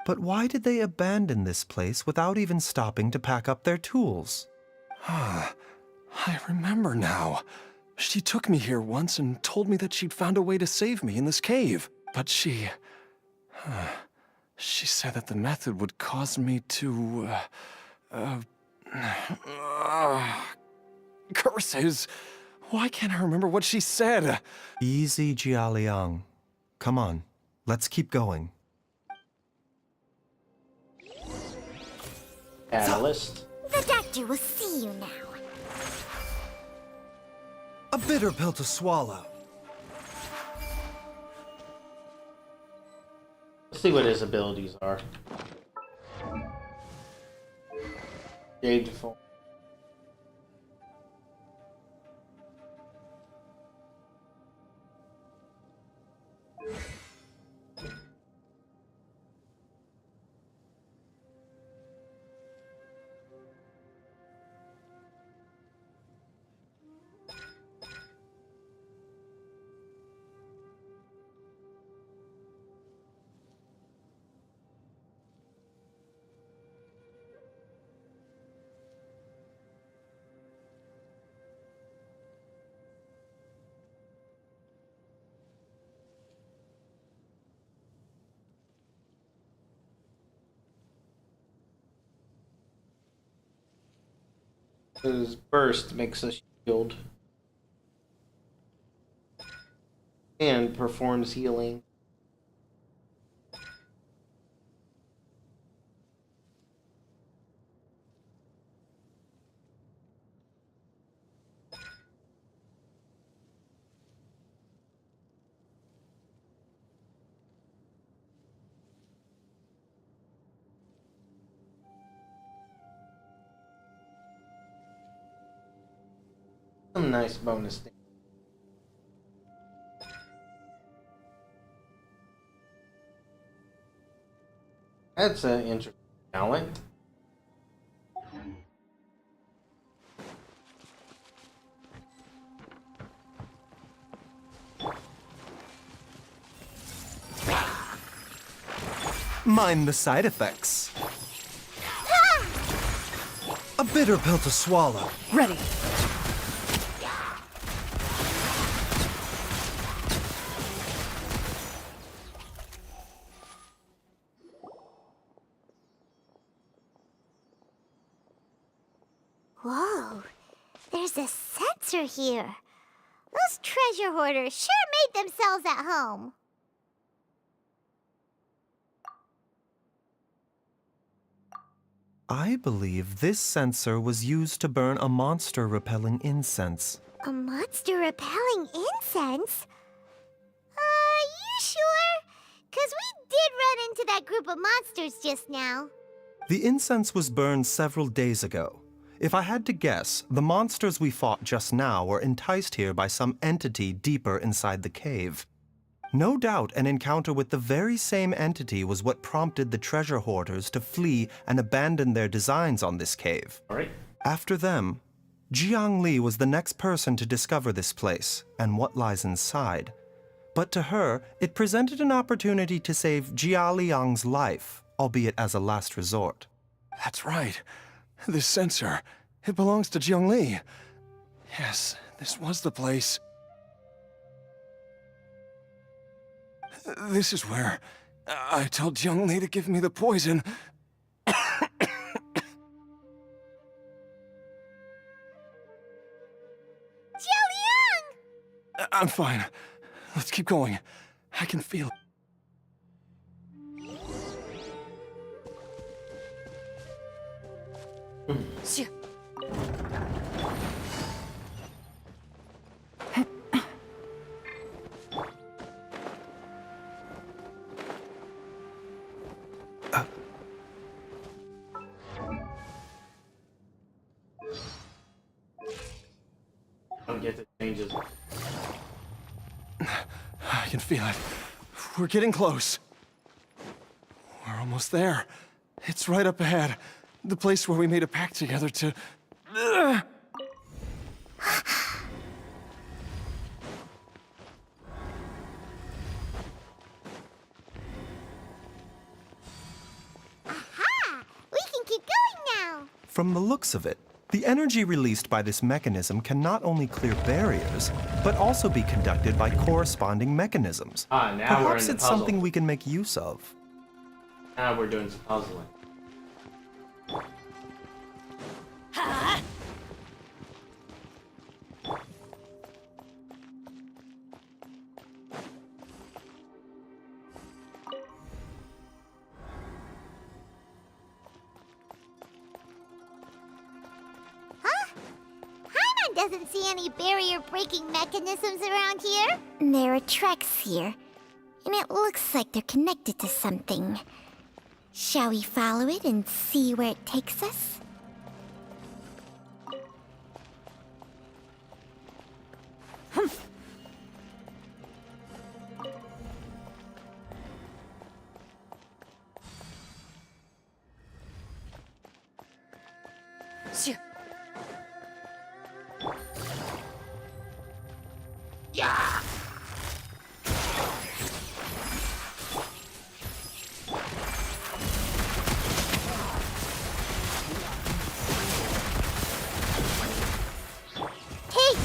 But why did they abandon this place without even stopping to pack up their tools? I remember now. She took me here once and told me that she'd found a way to save me in this cave. But she said that the method would cause me to, curses. Why can't I remember what she said? Easy, Jialiang. Come on, let's keep going. Catalyst. The doctor will see you now. A bitter pill to swallow. Let's see what his abilities are. Jade Form. His burst makes a shield and performs healing. Some nice bonus things. That's an interesting talent. Mind the side effects. A bitter pill to swallow. Ready. Whoa, there's a sensor here. Those treasure hoarders sure made themselves at home. I believe this sensor was used to burn a monster-repelling incense. A monster repelling incense? You sure? 'Cause we did run into that group of monsters just now. The incense was burned several days ago. If I had to guess, the monsters we fought just now were enticed here by some entity deeper inside the cave. No doubt an encounter with the very same entity was what prompted the treasure hoarders to flee and abandon their designs on this cave. All right. After them, Jiang Li was the next person to discover this place and what lies inside. But to her, it presented an opportunity to save Jia Liang's life, albeit as a last resort. That's right. This sensor, it belongs to Jiang Li. Yes, this was the place. This is where I told Jiang Li to give me the poison. Jiao I'm fine. Let's keep going. I can feel it. Shoo. Don't get the changes. I can feel it. We're getting close. We're almost there. It's right up ahead. The place where we made a pact together to... Aha! We can keep going now. From the looks of it, the energy released by this mechanism can not only clear barriers, but also be conducted by corresponding mechanisms. Now we're in Perhaps the it's puzzle. something we can make use of. Now we're doing some puzzling. Paimon doesn't see any barrier-breaking mechanisms around here. There are tracks here, and it looks like they're connected to something. Shall we follow it and see where it takes us? Shoo. Hey!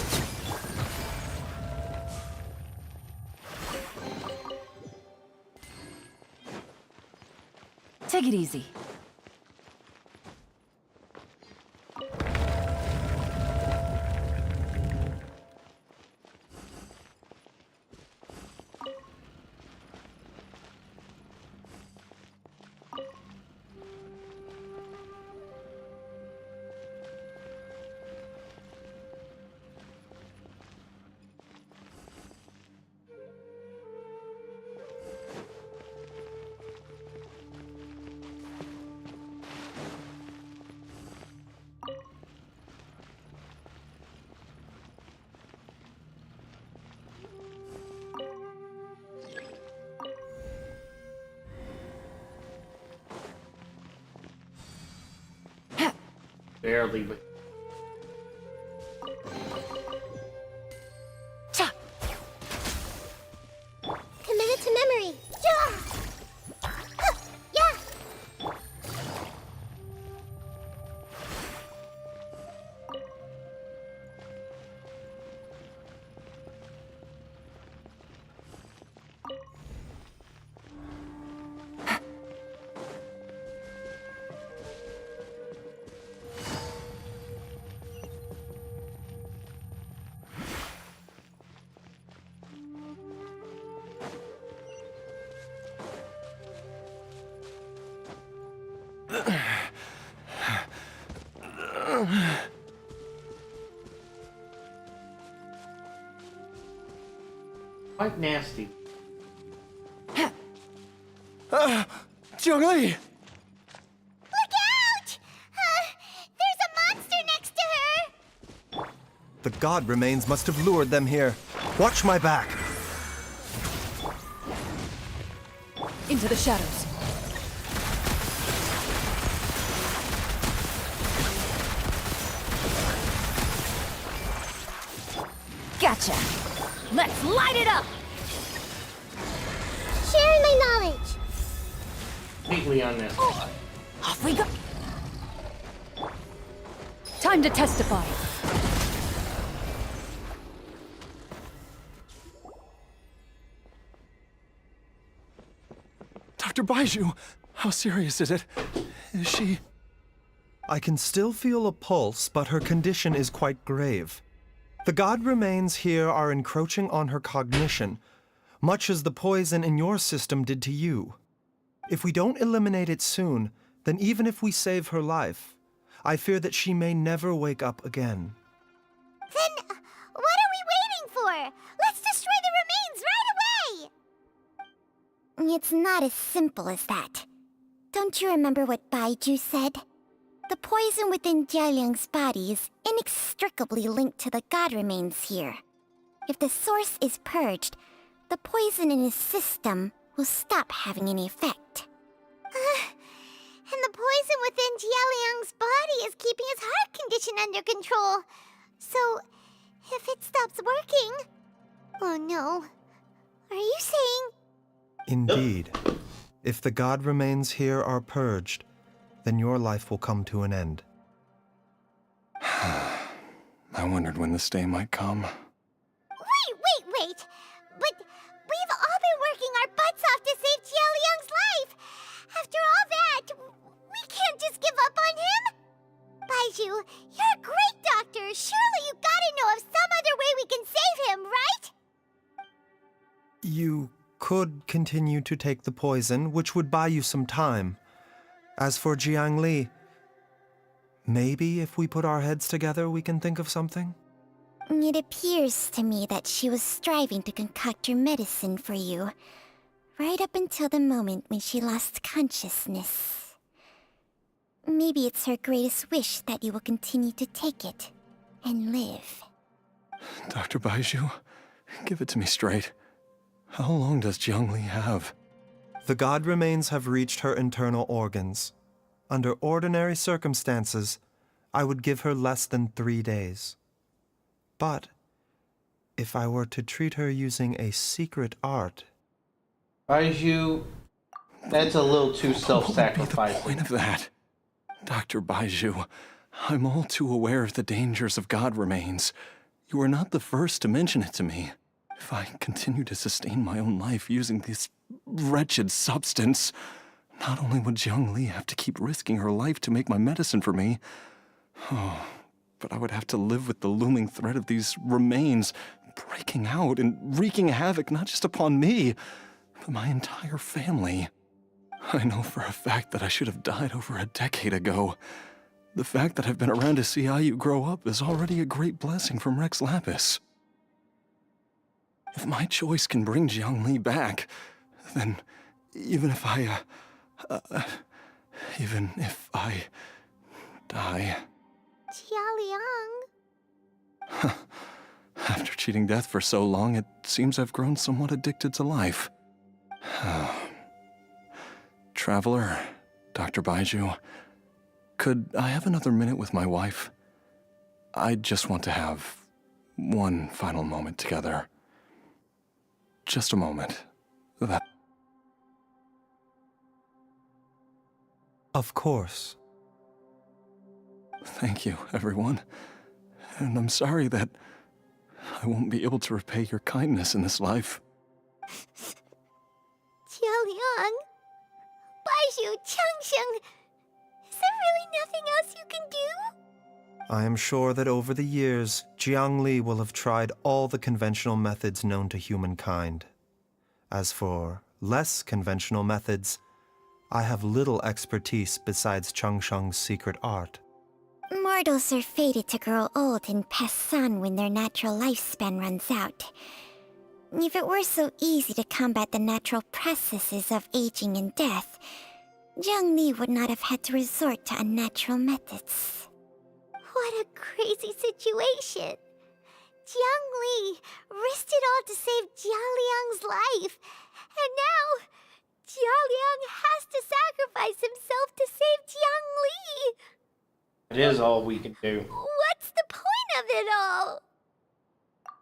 Take it easy. Barely, but Commit it to memory. Yeah. Huh, yeah. quite nasty. Jiangli! Look out! There's a monster next to her! The god remains must have lured them here. Watch my back. Into the shadows. Gotcha. Let's light it up! Sharing my knowledge. Completely unnecessary. Off we go. Time to testify. Dr. Baiju, how serious is it? Is she... I can still feel a pulse, but her condition is quite grave. The god remains here are encroaching on her cognition, much as the poison in your system did to you. If we don't eliminate it soon, then even if we save her life, I fear that she may never wake up again. Then what are we waiting for? Let's destroy the remains right away! It's not as simple as that. Don't you remember what Baiju said? The poison within Jialiang's body is inextricably linked to the god remains here. If the source is purged, the poison in his system will stop having any effect. And the poison within Jialiang's body is keeping his heart condition under control. So, if it stops working... Oh no. Are you saying... Indeed. If the god remains here are purged, then your life will come to an end. I wondered when this day might come. Wait! But we've all been working our butts off to save Jialiang's life! After all that, we can't just give up on him! Baiju, you're a great doctor! Surely you gotta know of some other way we can save him, right? You could continue to take the poison, which would buy you some time. As for Jiangli, maybe if we put our heads together, we can think of something? It appears to me that she was striving to concoct her medicine for you, right up until the moment when she lost consciousness. Maybe it's her greatest wish that you will continue to take it and live. Dr. Baiju, give it to me straight. How long does Jiangli have? The god remains have reached her internal organs. Under ordinary circumstances, I would give her less than 3 days. But if I were to treat her using a secret art... Baiju, that's a little too What would be the self-sacrificing. point of that? Dr. Baiju, I'm all too aware of the dangers of god remains. You are not the first to mention it to me. If I continue to sustain my own life using this wretched substance, not only would Jiangli have to keep risking her life to make my medicine for me, but I would have to live with the looming threat of these remains breaking out and wreaking havoc not just upon me, but my entire family. I know for a fact that I should have died over a decade ago. The fact that I've been around to see Ayu grow up is already a great blessing from Rex Lapis. If my choice can bring Jiangli back, then even if I die... Jialiang? After cheating death for so long, it seems I've grown somewhat addicted to life. Traveler, Dr. Baiju, could I have another minute with my wife? I just want to have one final moment together. Just a moment. That. Of course. Thank you, everyone. And I'm sorry that I won't be able to repay your kindness in this life. Jialiang, Baizhu, Changsheng, is there really nothing else you can do? I am sure that over the years, Jiang Li will have tried all the conventional methods known to humankind. As for less conventional methods, I have little expertise besides Changsheng's secret art. Mortals are fated to grow old and pass on when their natural lifespan runs out. If it were so easy to combat the natural processes of aging and death, Jiang Li would not have had to resort to unnatural methods. What a crazy situation! Jiang Li risked it all to save Jialiang's life, and now Jialiang has to sacrifice himself to save Jiang Li! It is all we can do. What's the point of it all?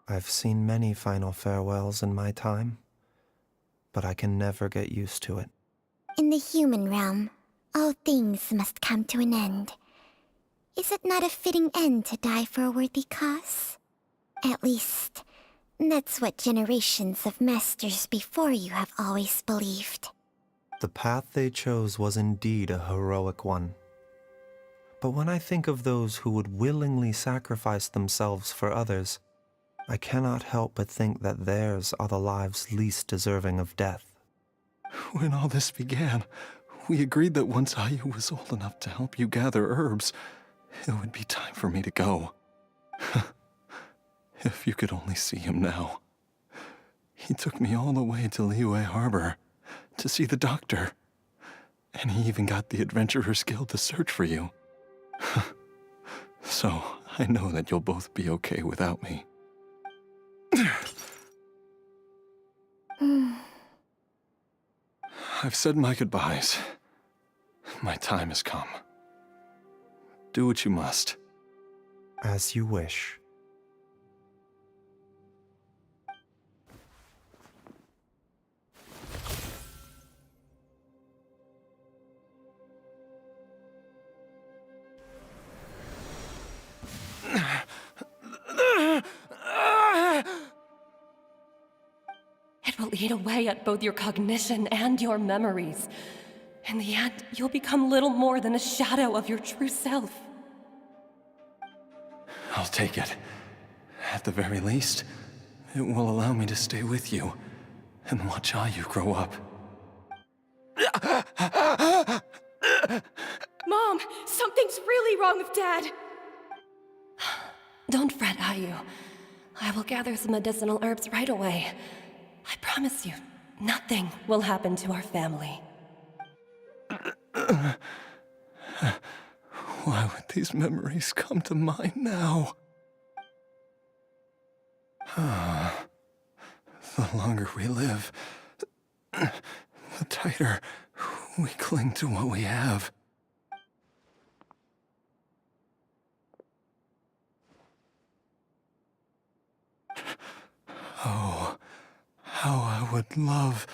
I've seen many final farewells in my time, but I can never get used to it. In the human realm, all things must come to an end. Is it not a fitting end to die for a worthy cause? At least, that's what generations of masters before you have always believed. The path they chose was indeed a heroic one. But when I think of those who would willingly sacrifice themselves for others, I cannot help but think that theirs are the lives least deserving of death. When all this began, we agreed that once Ayu was old enough to help you gather herbs, it would be time for me to go. If you could only see him now. He took me all the way to Liyue Harbor to see the doctor. And he even got the Adventurers Guild to search for you. So, I know that you'll both be okay without me. I've said my goodbyes. My time has come. Do what you must. As you wish. It will eat away at both your cognition and your memories. In the end, you'll become little more than a shadow of your true self. I'll take it. At the very least, it will allow me to stay with you and watch Ayu grow up. Mom, something's really wrong with Dad! Don't fret, Ayu. I will gather some medicinal herbs right away. I promise you, nothing will happen to our family. Why would these memories come to mind now? The longer we live, the tighter we cling to what we have. Oh, how I would love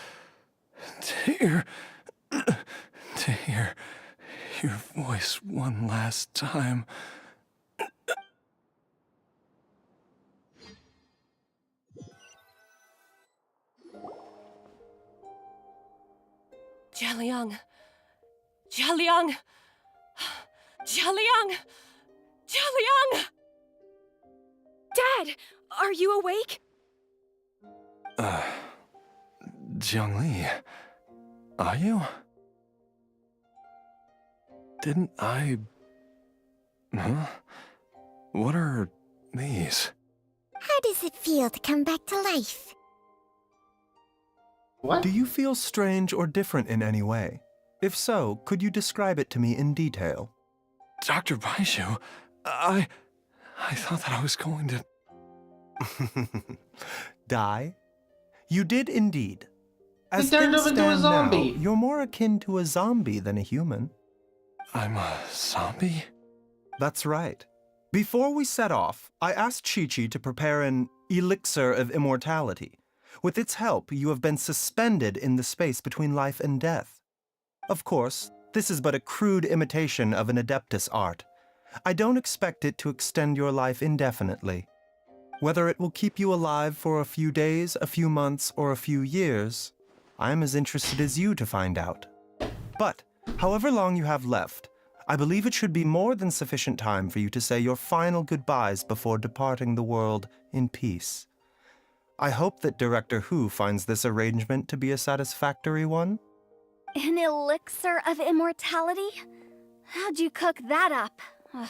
to hear your voice one last time. Jialiang! Jialiang! Jialiang! Jialiang! Dad, are you awake? Jiang Li, are you? Didn't I... Huh? What are these? How does it feel to come back to life? What? Do you feel strange or different in any way? If so, could you describe it to me in detail? Dr. Baizhu, I thought that I was going to... Die? You did indeed. He As turned things him into a stand now, zombie. you're more akin to a zombie than a human. I'm a zombie? That's right. Before we set off, I asked Chi-Chi to prepare an elixir of immortality. With its help, you have been suspended in the space between life and death. Of course, this is but a crude imitation of an Adeptus art. I don't expect it to extend your life indefinitely. Whether it will keep you alive for a few days, a few months, or a few years, I'm as interested as you to find out. But, however long you have left, I believe it should be more than sufficient time for you to say your final goodbyes before departing the world in peace. I hope that Director Hu finds this arrangement to be a satisfactory one. An elixir of immortality? How'd you cook that up? Ugh.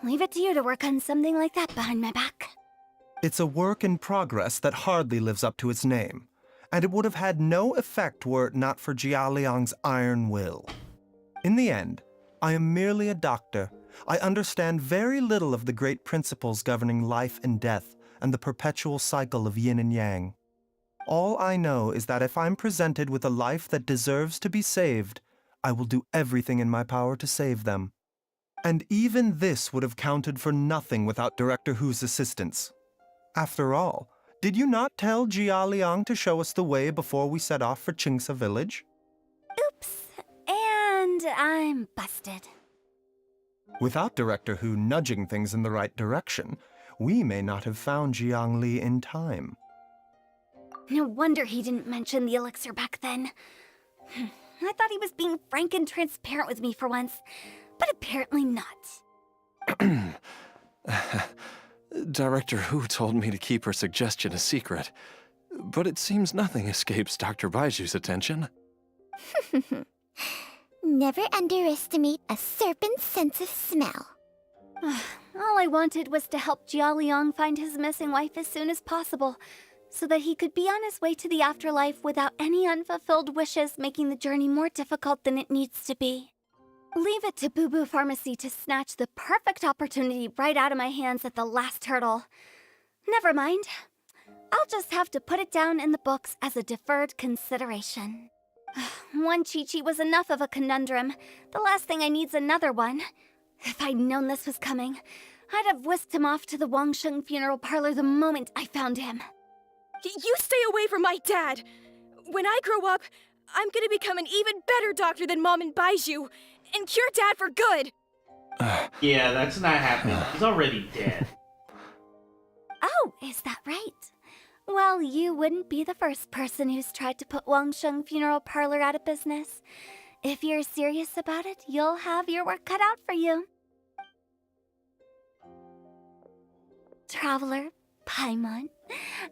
Leave it to you to work on something like that behind my back. It's a work in progress that hardly lives up to its name, and it would have had no effect were it not for Jia Liang's iron will. In the end, I am merely a doctor. I understand very little of the great principles governing life and death and the perpetual cycle of yin and yang. All I know is that if I'm presented with a life that deserves to be saved, I will do everything in my power to save them. And even this would have counted for nothing without Director Hu's assistance. After all, did you not tell Jia Liang to show us the way before we set off for Qingce village? Oops. And I'm busted. Without Director Hu nudging things in the right direction, we may not have found Jiang Li in time. No wonder he didn't mention the elixir back then. I thought he was being frank and transparent with me for once, but apparently not. Director Hu told me to keep her suggestion a secret, but it seems nothing escapes Dr. Baiju's attention. Never underestimate a serpent's sense of smell. All I wanted was to help Jia Liang find his missing wife as soon as possible, so that he could be on his way to the afterlife without any unfulfilled wishes making the journey more difficult than it needs to be. Leave it to Boo Boo Pharmacy to snatch the perfect opportunity right out of my hands at the last hurdle. Never mind. I'll just have to put it down in the books as a deferred consideration. One Chi-Chi was enough of a conundrum. The last thing I need's another one. If I'd known this was coming, I'd have whisked him off to the Wangsheng funeral parlor the moment I found him. You stay away from my dad! When I grow up, I'm gonna become an even better doctor than Mom and Baiju, and cure Dad for good! Yeah, that's not happening. He's already dead. Oh, is that right? Well, you wouldn't be the first person who's tried to put Wangsheng Funeral Parlor out of business. If you're serious about it, you'll have your work cut out for you. Traveler, Paimon,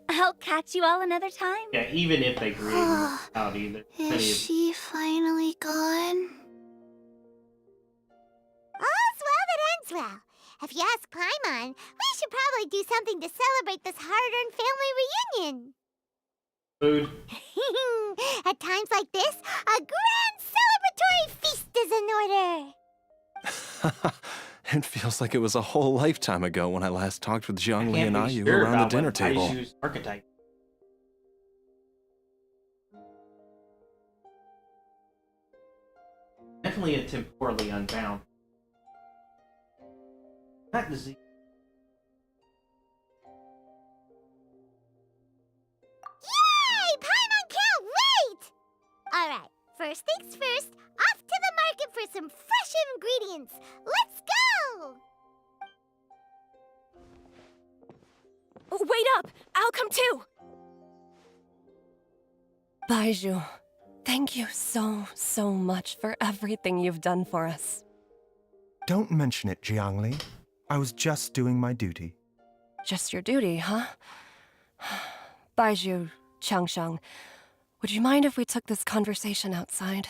I'll catch you all another time. Yeah, even if they create out either. Is she finally gone? All's well that ends well. If you ask Paimon, we should probably do something to celebrate this hard-earned family reunion. Food. At times like this, a grand celebratory feast is in order. It feels like it was a whole lifetime ago when I last talked with Jiang Li Can't and be Ayu sure around the about dinner what table. Baiju's archetype. Definitely a temporally unbound. Not disease. Yay! Paimon can't wait! Alright, first things first, off to the market for some fresh ingredients. Let's go! Wait up! I'll come too! Baiju, thank you so much for everything you've done for us. Don't mention it, Jiang Li. I was just doing my duty. Just your duty, huh? Baiju, Changsheng, would you mind if we took this conversation outside?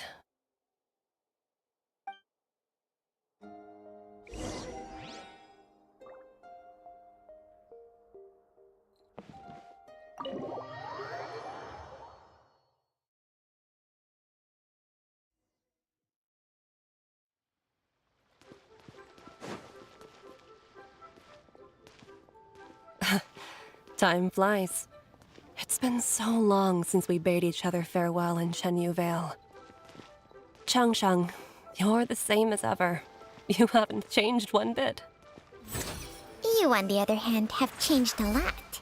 Time flies. It's been so long since we bade each other farewell in Chenyu Vale. Changsheng, You're the same as ever. You haven't changed one bit. You, on the other hand, have changed a lot.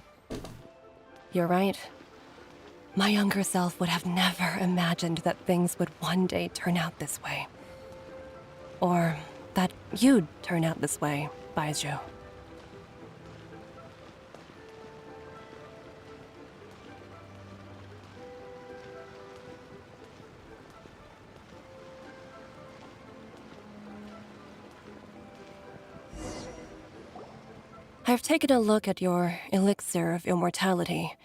You're right. My younger self would have never imagined that things would one day turn out this way. Or that you'd turn out this way, Baizhu. I've taken a look at your elixir of immortality.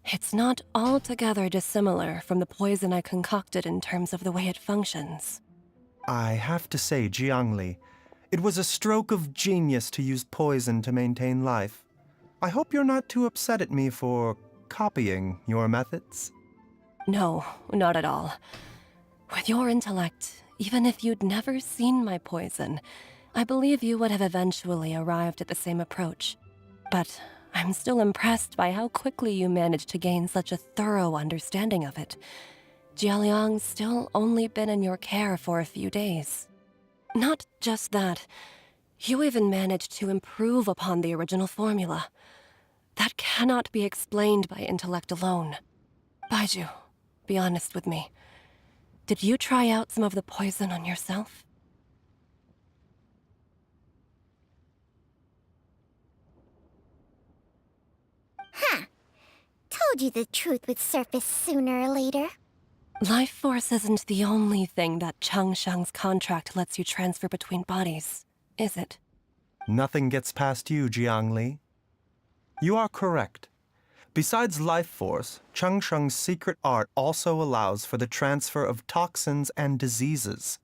It's not altogether dissimilar from the poison I concocted in terms of the way it functions. I have to say, Jiangli, it was a stroke of genius to use poison to maintain life. I hope you're not too upset at me for copying your methods. No, not at all. With your intellect, even if you'd never seen my poison, I believe you would have eventually arrived at the same approach. But I'm still impressed by how quickly you managed to gain such a thorough understanding of it. Jialiang's still only been in your care for a few days. Not just that, you even managed to improve upon the original formula. That cannot be explained by intellect alone. Baizhu, be honest with me. Did you try out some of the poison on yourself? Huh. Told you the truth would surface sooner or later. Life force isn't the only thing that Changsheng's contract lets you transfer between bodies, is it? Nothing gets past you, Jiangli. You are correct. Besides life force, Changsheng's secret art also allows for the transfer of toxins and diseases.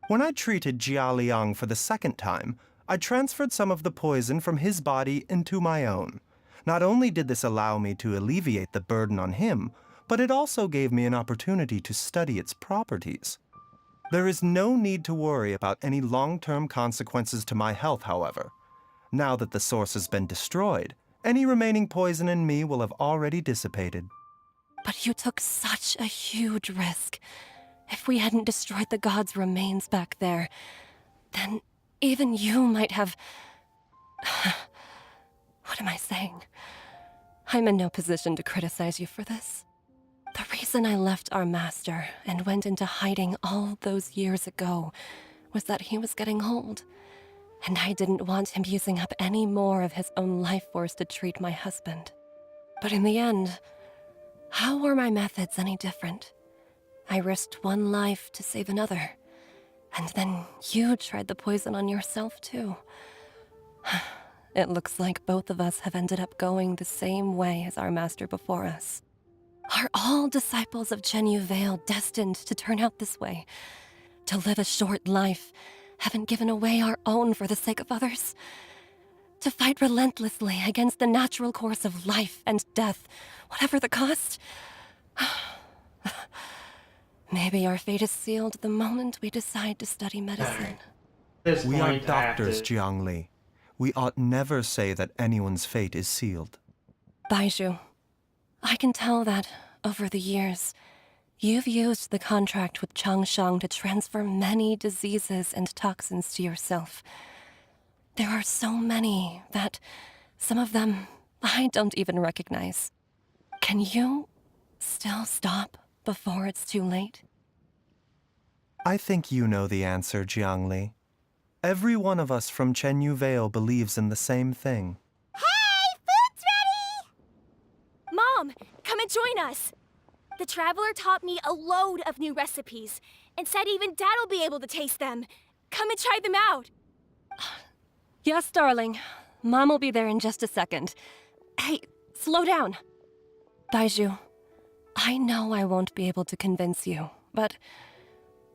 When I treated Jia Liang for the second time, I transferred some of the poison from his body into my own. Not only did this allow me to alleviate the burden on him, but it also gave me an opportunity to study its properties. There is no need to worry about any long-term consequences to my health, however. Now that the source has been destroyed, any remaining poison in me will have already dissipated. But you took such a huge risk. If we hadn't destroyed the god's remains back there, then even you might have... What am I saying? I'm in no position to criticize you for this. The reason I left our master and went into hiding all those years ago was that he was getting old, and I didn't want him using up any more of his own life force to treat my husband. But in the end, how were my methods any different? I risked one life to save another, and then you tried the poison on yourself too. It looks like both of us have ended up going the same way as our master before us. Are all disciples of Chenyu Vale destined to turn out this way? To live a short life, having given away our own for the sake of others? To fight relentlessly against the natural course of life and death, whatever the cost? Maybe our fate is sealed the moment we decide to study medicine. We are doctors, Jiangli. We ought never say that anyone's fate is sealed. Baizhu, I can tell that, over the years, you've used the contract with Changsheng to transfer many diseases and toxins to yourself. There are so many that some of them I don't even recognize. Can you still stop before it's too late? I think you know the answer, Jiangli. Every one of us from Chenyu Vale believes in the same thing. Hey, food's ready! Mom, come and join us. The Traveler taught me a load of new recipes and said even Dad'll be able to taste them. Come and try them out. Yes, darling. Mom will be there in just a second. Hey, slow down. Baizhu, I know I won't be able to convince you, but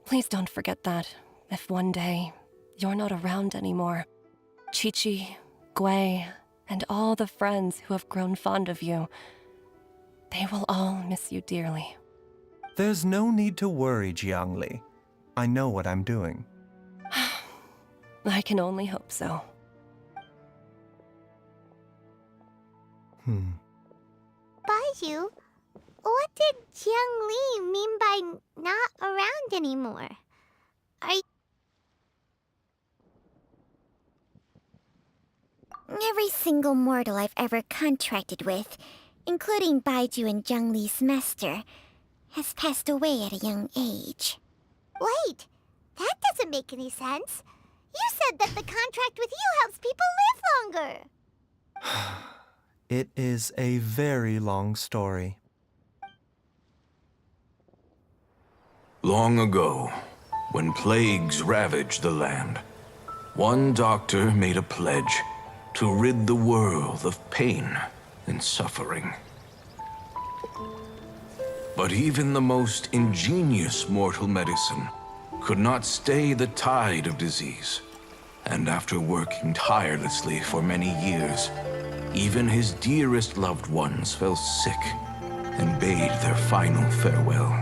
please don't forget that if one day you're not around anymore, Qiqi, Gui, and all the friends who have grown fond of you, they will all miss you dearly. There's no need to worry, Jiangli. I know what I'm doing. I can only hope so. Baizhu, what did Jiang Li mean by not around anymore? Are Every single mortal I've ever contracted with, including Baiju and Zhongli's master, has passed away at a young age. Wait, that doesn't make any sense. You said that the contract with you helps people live longer. It is a very long story. Long ago, when plagues ravaged the land, one doctor made a pledge to rid the world of pain and suffering. But even the most ingenious mortal medicine could not stay the tide of disease. And after working tirelessly for many years, even his dearest loved ones fell sick and bade their final farewell.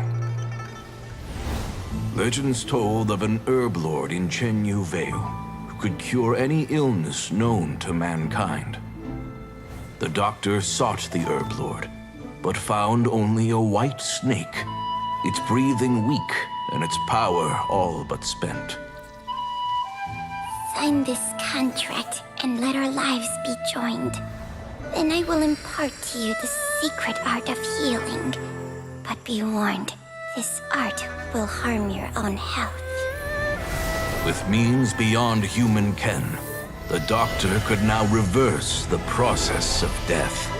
Legends told of an herb lord in Chenyu Vale who could cure any illness known to mankind. The doctor sought the herb lord, but found only a white snake, its breathing weak and its power all but spent. Sign this contract and let our lives be joined. Then I will impart to you the secret art of healing. But be warned, this art will harm your own health. With means beyond human ken, the doctor could now reverse the process of death.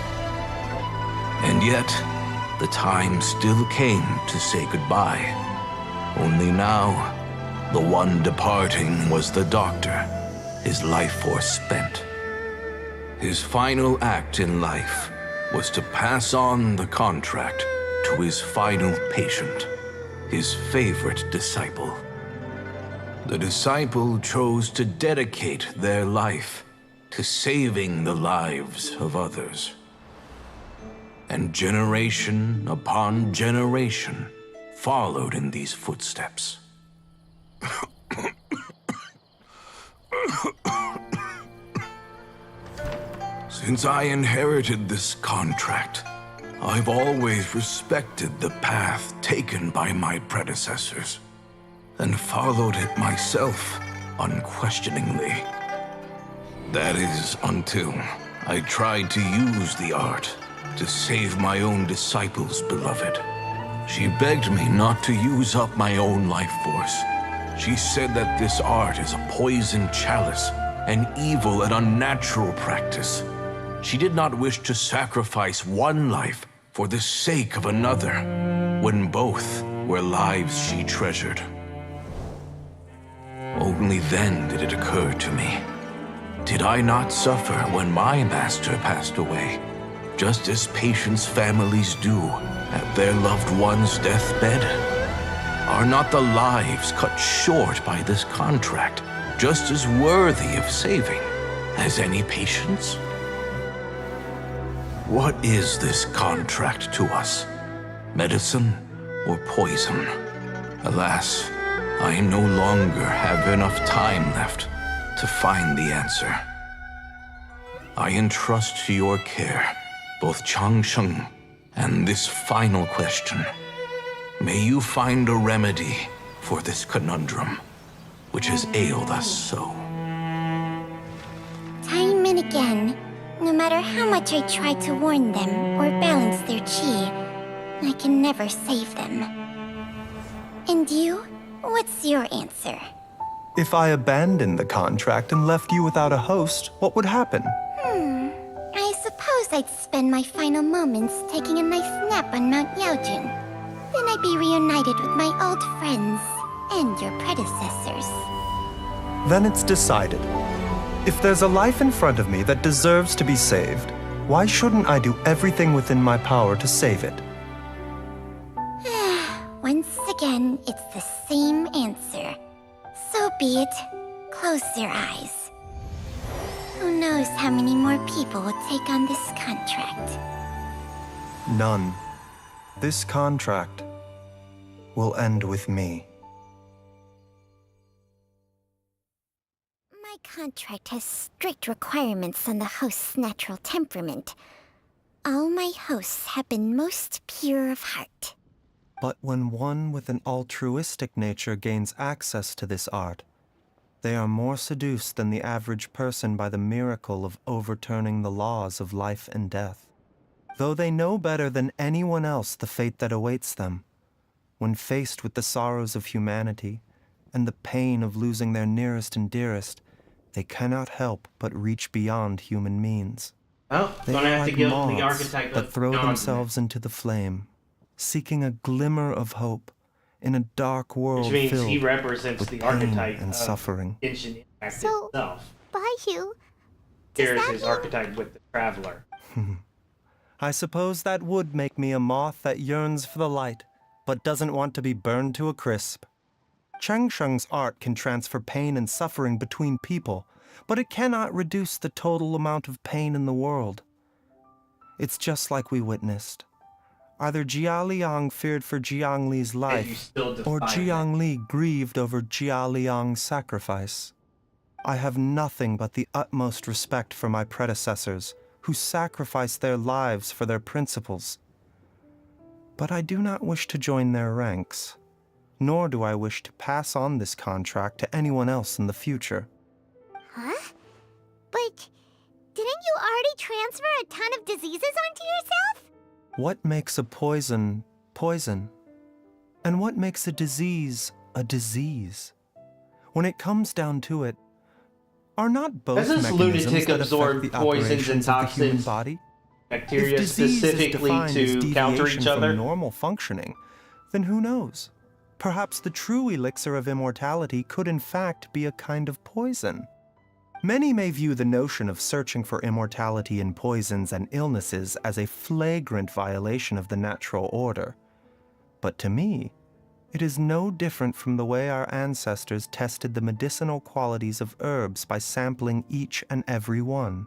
And yet, the time still came to say goodbye. Only now, the one departing was the doctor, his life force spent. His final act in life was to pass on the contract to his final patient, his favorite disciple. The disciple chose to dedicate their life to saving the lives of others. And generation upon generation followed in these footsteps. Since I inherited this contract, I've always respected the path taken by my predecessors, and followed it myself unquestioningly. That is, until I tried to use the art to save my own disciple's beloved. She begged me not to use up my own life force. She said that this art is a poisoned chalice, an evil and unnatural practice. She did not wish to sacrifice one life for the sake of another, when both were lives she treasured. Only then did it occur to me. Did I not suffer when my master passed away, just as patients' families do at their loved one's deathbed? Are not the lives cut short by this contract just as worthy of saving as any patients? What is this contract to us? Medicine or poison? Alas, I no longer have enough time left to find the answer. I entrust to your care both Changsheng and this final question. May you find a remedy for this conundrum, which has ailed us so. Time and again, no matter how much I try to warn them or balance their chi, I can never save them. And you? What's your answer? If I abandoned the contract and left you without a host, what would happen? I suppose I'd spend my final moments taking a nice nap on Mount Yaojun. Then I'd be reunited with my old friends and your predecessors. Then it's decided. If there's a life in front of me that deserves to be saved, why shouldn't I do everything within my power to save it? Once again, it's the same answer. So be it. Close your eyes. Who knows how many more people will take on this contract? None. This contract will end with me. My contract has strict requirements on the host's natural temperament. All my hosts have been most pure of heart. But when one with an altruistic nature gains access to this art, They are more seduced than the average person by the miracle of overturning the laws of life and death. Though they know better than anyone else the fate that awaits them, when faced with the sorrows of humanity and the pain of losing their nearest and dearest, they cannot help but reach beyond human means. Well, They gonna are have to like give the moths archetype that of throw Johnson. themselves into the flame, seeking a glimmer of hope in a dark world Which means filled he represents with the pain archetype and of suffering. Genshin Impact So- itself. Baihu, Here's that his mean- archetype with the Traveler. I suppose that would make me a moth that yearns for the light, but doesn't want to be burned to a crisp. Chang Sheng's art can transfer pain and suffering between people, but it cannot reduce the total amount of pain in the world. It's just like we witnessed. Either Jia Liang feared for Jiang Li's And you life, still or define Jiang Li grieved over Jia Liang's sacrifice. I have nothing but the utmost respect for my predecessors, who sacrificed their lives for their principles. But I do not wish to join their ranks, nor do I wish to pass on this contract to anyone else in the future. Huh? But didn't you already transfer a ton of diseases onto yourself? What makes a poison poison? And what makes a disease a disease? When it comes down to it, are not both Does this mechanisms lunatic that absorb affect the poisons and operations of the human toxins, body? bacteria If disease is specifically defined as to counter deviation each other? from normal functioning, then who knows? Perhaps the true elixir of immortality could in fact be a kind of poison. Many may view the notion of searching for immortality in poisons and illnesses as a flagrant violation of the natural order. But to me, it is no different from the way our ancestors tested the medicinal qualities of herbs by sampling each and every one.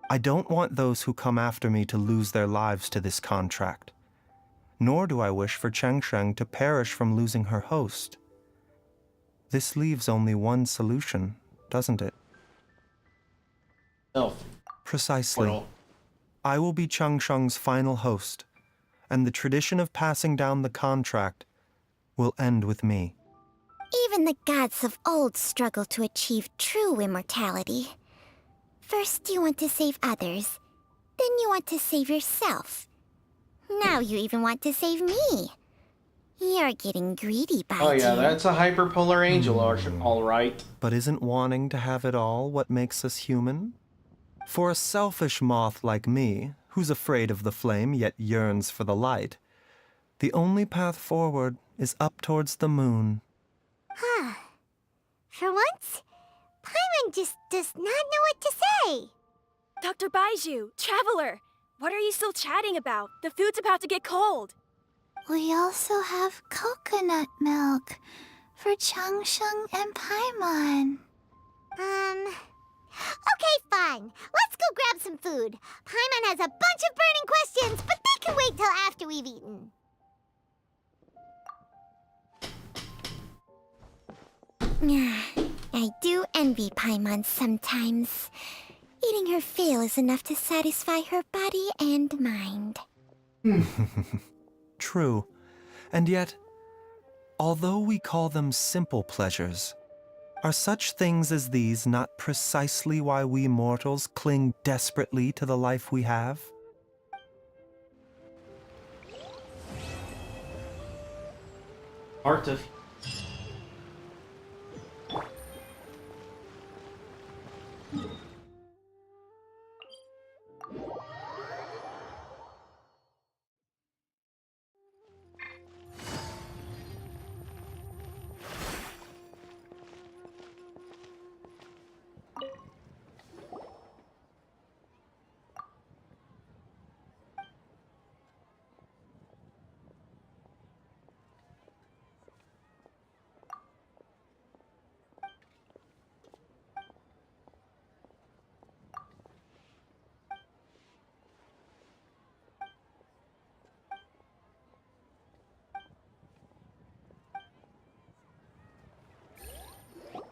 I don't want those who come after me to lose their lives to this contract. Nor do I wish for Cheng Sheng to perish from losing her host. This leaves only one solution, doesn't it? Self. Precisely. Portal. I will be Cheng Sheng's final host, and the tradition of passing down the contract will end with me. Even the gods of old struggle to achieve true immortality. First you want to save others, then you want to save yourself. Now you even want to save me. You're getting greedy, Baidu. Oh yeah, that's a hyperpolar angel, all right. But isn't wanting to have it all what makes us human? For a selfish moth like me, who's afraid of the flame yet yearns for the light, the only path forward is up towards the moon. Huh. For once, Paimon just does not know what to say. Dr. Baiju, Traveler, what are you still chatting about? The food's about to get cold. We also have coconut milk for Changsheng and Paimon. Okay, fine. Let's go grab some food. Paimon has a bunch of burning questions, but they can wait till after we've eaten. I do envy Paimon sometimes. Eating her fill is enough to satisfy her body and mind. True. And yet, although we call them simple pleasures, are such things as these not precisely why we mortals cling desperately to the life we have? Art of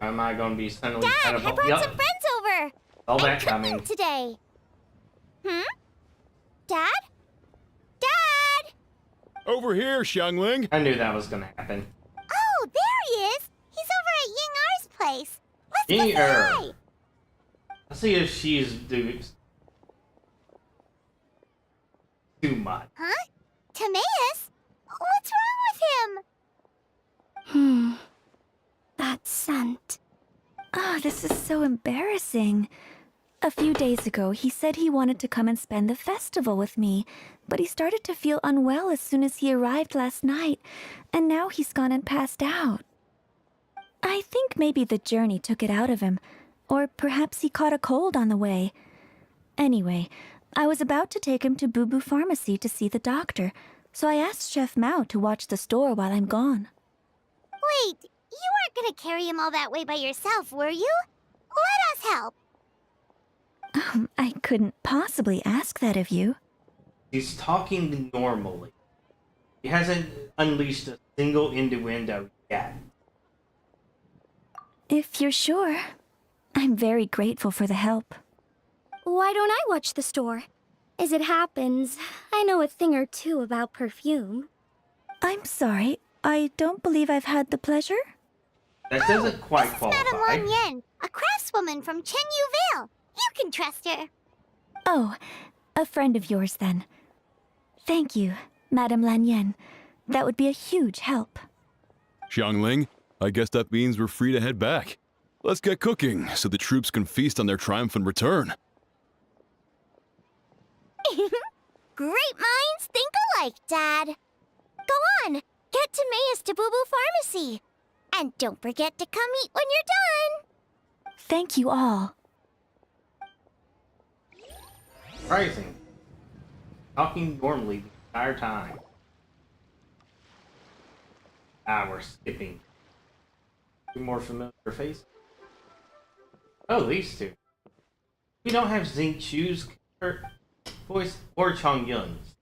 Am I gonna be suddenly Dad, I brought some friends over. All I'm that coming. cooking today. Dad? Dad! Over here, Xiangling. I knew that was gonna happen. Oh, there he is. He's over at Ying R's place. Any to say error. hi. Let's see if she's doing too much. Huh? Timaeus? What's wrong with him? That scent. This is so embarrassing. A few days ago, he said he wanted to come and spend the festival with me, but he started to feel unwell as soon as he arrived last night, and now he's gone and passed out. I think maybe the journey took it out of him, or perhaps he caught a cold on the way. Anyway, I was about to take him to Boo Boo Pharmacy to see the doctor, so I asked Chef Mao to watch the store while I'm gone. Wait, you weren't gonna carry him all that way by yourself, were you? Let us help. I couldn't possibly ask that of you. He's talking normally. He hasn't unleashed a single innuendo yet. If you're sure, I'm very grateful for the help. Why don't I watch the store? As it happens, I know a thing or two about perfume. I'm sorry, I don't believe I've had the pleasure. That doesn't quite This is Madame qualify. Lan Yen, a craftswoman from Chenyu Vale. You can trust her. Oh, a friend of yours then. Thank you, Madame Lan Yen. That would be a huge help. Xiangling, I guess that means we're free to head back. Let's get cooking so the troops can feast on their triumphant return. Great minds think alike, Dad. Go on, get Timaeus to Boo Boo Pharmacy. And don't forget to come eat when you're done. Thank you all. Surprising. Talking normally the entire time. We're skipping. Two more familiar faces. Oh, these two. We don't have Xing Chu's voice or Chong Yun's.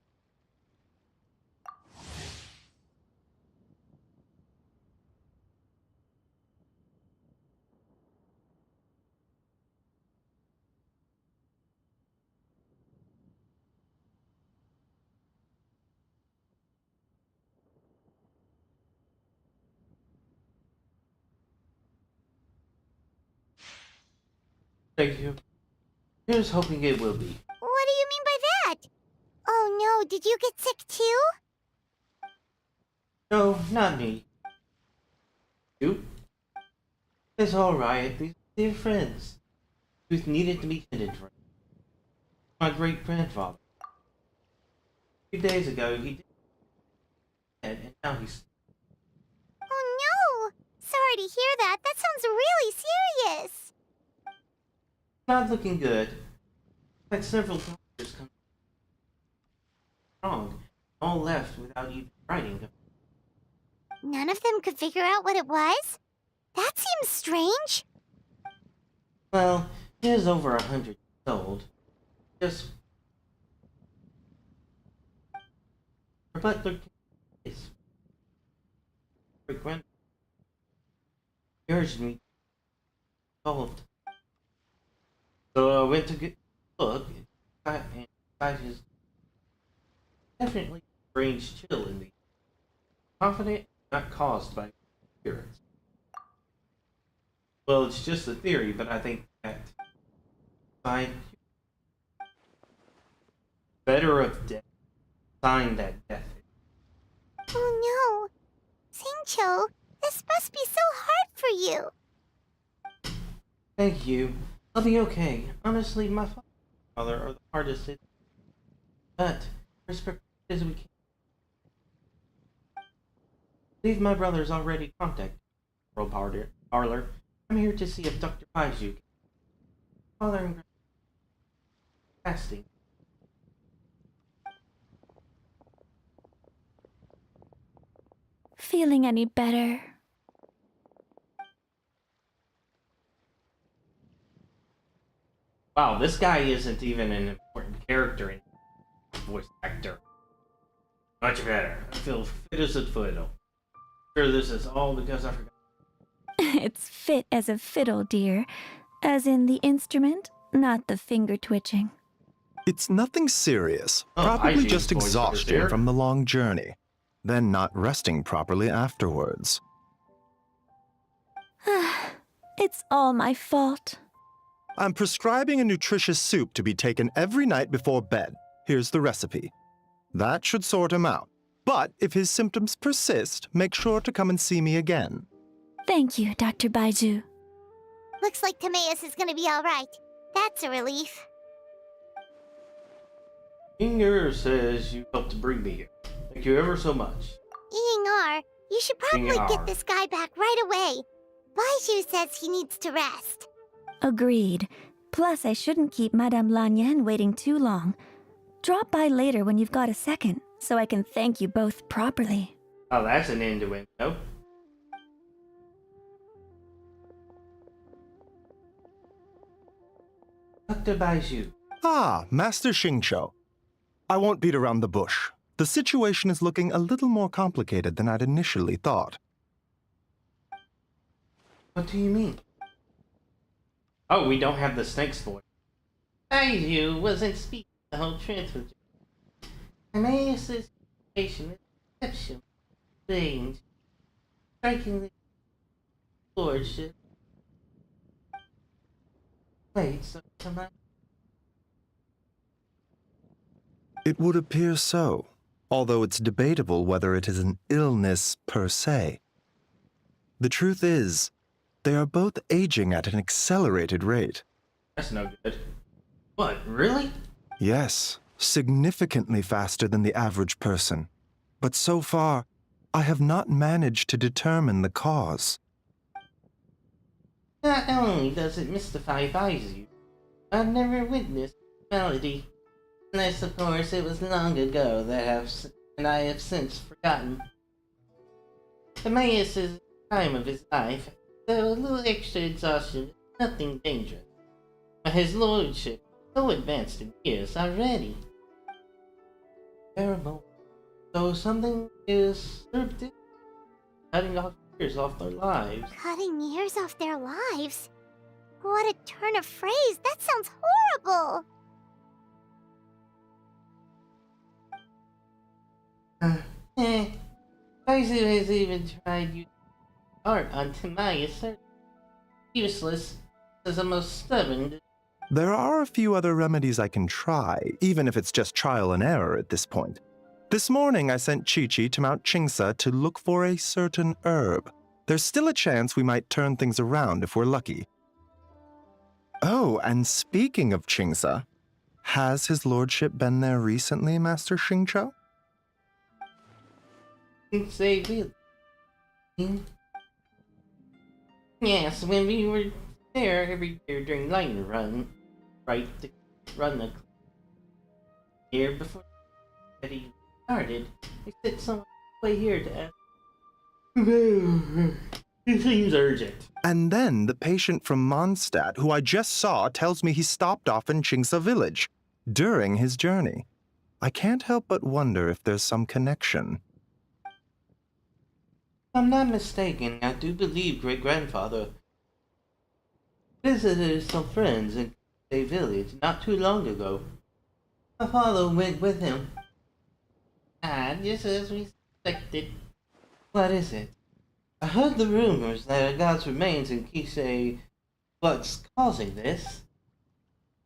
Thank you. Here's hoping it will be. What do you mean by that? Oh no, did you get sick too? No, not me. You? It's alright. These are dear friends. Who's needed to be tended for. My great grandfather. A few days ago, he did. And now he's. Oh no! Sorry to hear that. That sounds really serious. Not looking good. Had several doctors come wrong, all left without even writing them. None of them could figure out what it was? That seems strange. Well, he is over 100 years old. Just. Her butler is. Great grandfather. He urged me to be involved. So I went to get a look, and inside his definitely strange chill in me. Confident, not caused by spirits. Well, it's just a theory, but I think that sign better of death. Sign that death. Oh no. Xingqiu, this must be so hard for you. Thank you. I'll be okay. Honestly, my father are the hardest hit. But, as prepared as we can. I believe my brother's already contacted the World Parlor. I'm here to see if Dr. Baiju can. Father and fasting. Feeling any better? Wow, this guy isn't even an important character in voice actor. Much better. I feel fit as a fiddle. Sure, this is all because I forgot. It's fit as a fiddle, dear. As in the instrument, not the finger twitching. It's nothing serious. Oh, Probably Aiji's just voice exhaustion actor. from the long journey. Then not resting properly afterwards. It's all my fault. I'm prescribing a nutritious soup to be taken every night before bed. Here's the recipe. That should sort him out. But if his symptoms persist, make sure to come and see me again. Thank you, Dr. Baiju. Looks like Timaeus is gonna be alright. That's a relief. Inger says you helped to bring me here. Thank you ever so much. Inger, you should probably Inger. get this guy back right away. Baiju says he needs to rest. Agreed. Plus, I shouldn't keep Madame Lanyan waiting too long. Drop by later when you've got a second, so I can thank you both properly. Oh, that's an innuendo. Dr. Baiju. Ah, Master Xingqiu. I won't beat around the bush. The situation is looking a little more complicated than I'd initially thought. What do you mean? Oh, we don't have the snake's voice. Baiju wasn't speaking the whole transfer. Timaeus' situation is exceptional. Strange. Strikingly lordship. Wait, so tonight? It would appear so, although it's debatable whether it is an illness per se. The truth is, they are both aging at an accelerated rate. That's no good. What, really? Yes, significantly faster than the average person. But so far, I have not managed to determine the cause. Not only does it mystify Baiju, I've never witnessed malady. Unless, of course, it was long ago and I have since forgotten. Timaeus' time of his life, though a little extra exhaustion, nothing dangerous. But his lordship is so advanced in years already. Terrible. So something is served, cutting off years off their lives. Cutting years off their lives? What a turn of phrase! That sounds horrible! Baiju has even tried using art on Timaeus. Useless. As the most stubborn. There are a few other remedies I can try, even if it's just trial and error at this point. This morning I sent Qiqi to Mount Qingsa to look for a certain herb. There's still a chance we might turn things around if we're lucky. Oh, and speaking of Qingsa, has his lordship been there recently, Master Xingqiu? Say really? Yes, when we were there every year during Lightning Run, right, to run the year before that he started, they sent someone way here to ask. It seems urgent. And then the patient from Mondstadt, who I just saw, tells me he stopped off in Qingsa village during his journey. I can't help but wonder if there's some connection. If I'm not mistaken, I do believe great-grandfather visited some friends in a village not too long ago. My father went with him. And just as we suspected. What is it? I heard the rumors that God's remains in Kisei. What's causing this?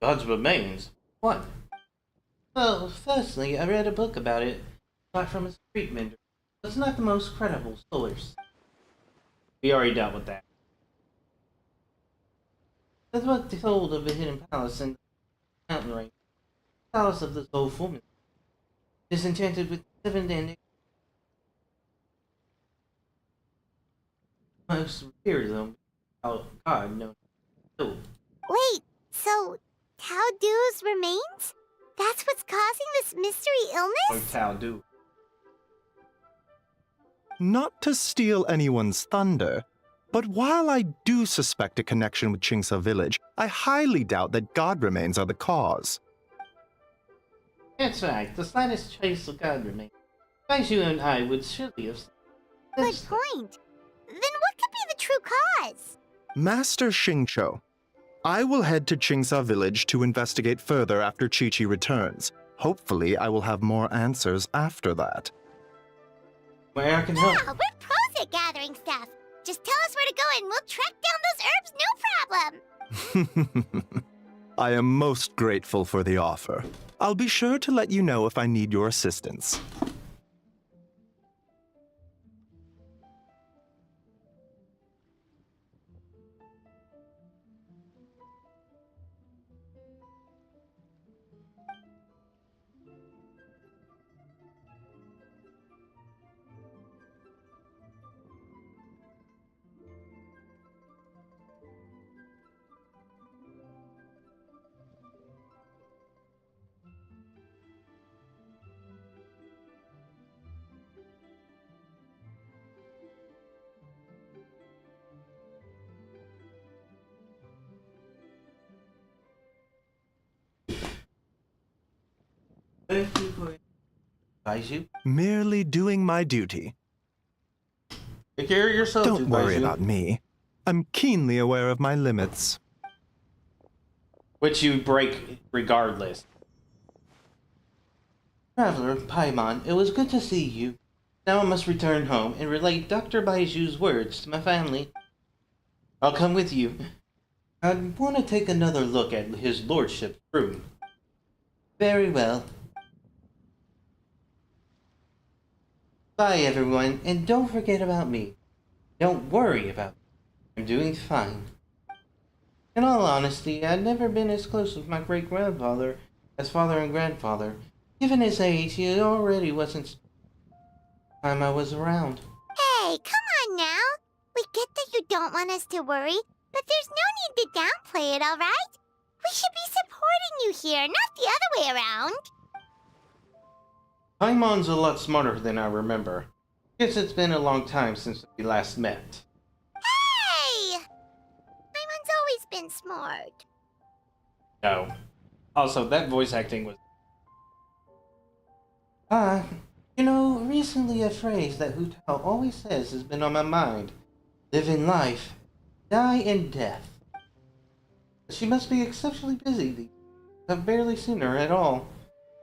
God's remains? What? Well, firstly, I read a book about it, right from a street vendor. It's not the most credible source. We already dealt with that. That's what told of a hidden palace in the mountain range. The palace of the soul woman. Disenchanted with 7 dandelions. Most revered them. Oh, God, no. No. Wait, so Tao Du's remains? That's what's causing this mystery illness? Oh, Tao Du. Not to steal anyone's thunder, but while I do suspect a connection with Qingsa village, I highly doubt that God remains are the cause. That's right. The slightest trace of God remains. Baiju and I would surely have. Good point. Then what could be the true cause? Master Xingqiu, I will head to Qingsa village to investigate further after Qiqi returns. Hopefully, I will have more answers after that. Where I can help. Yeah, we're pros at gathering stuff. Just tell us where to go and we'll track down those herbs, no problem. I am most grateful for the offer. I'll be sure to let you know if I need your assistance. Thank you for Baiju. Merely doing my duty. Take care of yourself, Don't worry Baiju. about me. I'm keenly aware of my limits. Which you break regardless. Traveler, Paimon, it was good to see you. Now I must return home and relate Dr. Baiju's words to my family. I'll come with you. I want to take another look at his lordship's room. Very well. Bye, everyone, and don't forget about me. Don't worry about me. I'm doing fine. In all honesty, I'd never been as close with my great-grandfather as father and grandfather. Given his age, he already wasn't time I was around. Hey, come on now. We get that you don't want us to worry, but there's no need to downplay it, alright? We should be supporting you here, not the other way around. Paimon's a lot smarter than I remember. Guess it's been a long time since we last met. Hey! Paimon's always been smart. No. Also, that voice acting was... you know, recently a phrase that Hu Tao always says has been on my mind. Live in life, die in death. She must be exceptionally busy. I've barely seen her at all.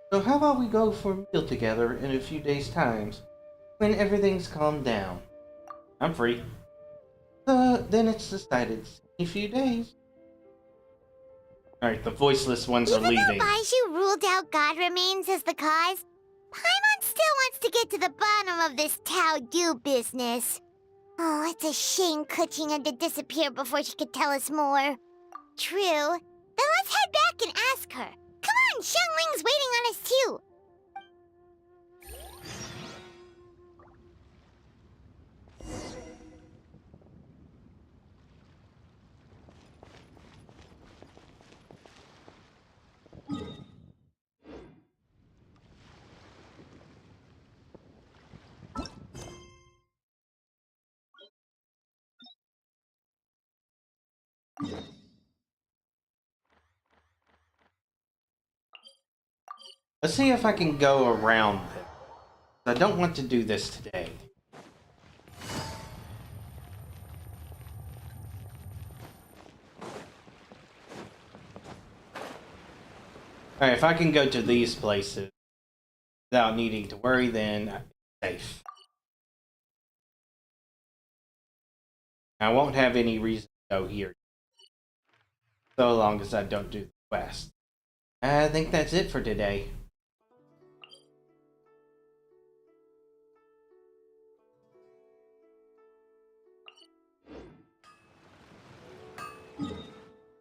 So how about we go for a meal together in a few days' times, when everything's calmed down? I'm free. Then it's decided. In a few days. Alright, the voiceless ones are leaving. Even though Baiju ruled out God remains as the cause, Paimon still wants to get to the bottom of this Tao Du business. Oh, it's a shame Kuching had to disappear before she could tell us more. True. Then let's head back and ask her. Come on, Xiangling's waiting on us too. Let's see if I can go around this. I don't want to do this today. Alright, if I can go to these places without needing to worry, then I'm safe. I won't have any reason to go here, so long as I don't do the quest. I think that's it for today.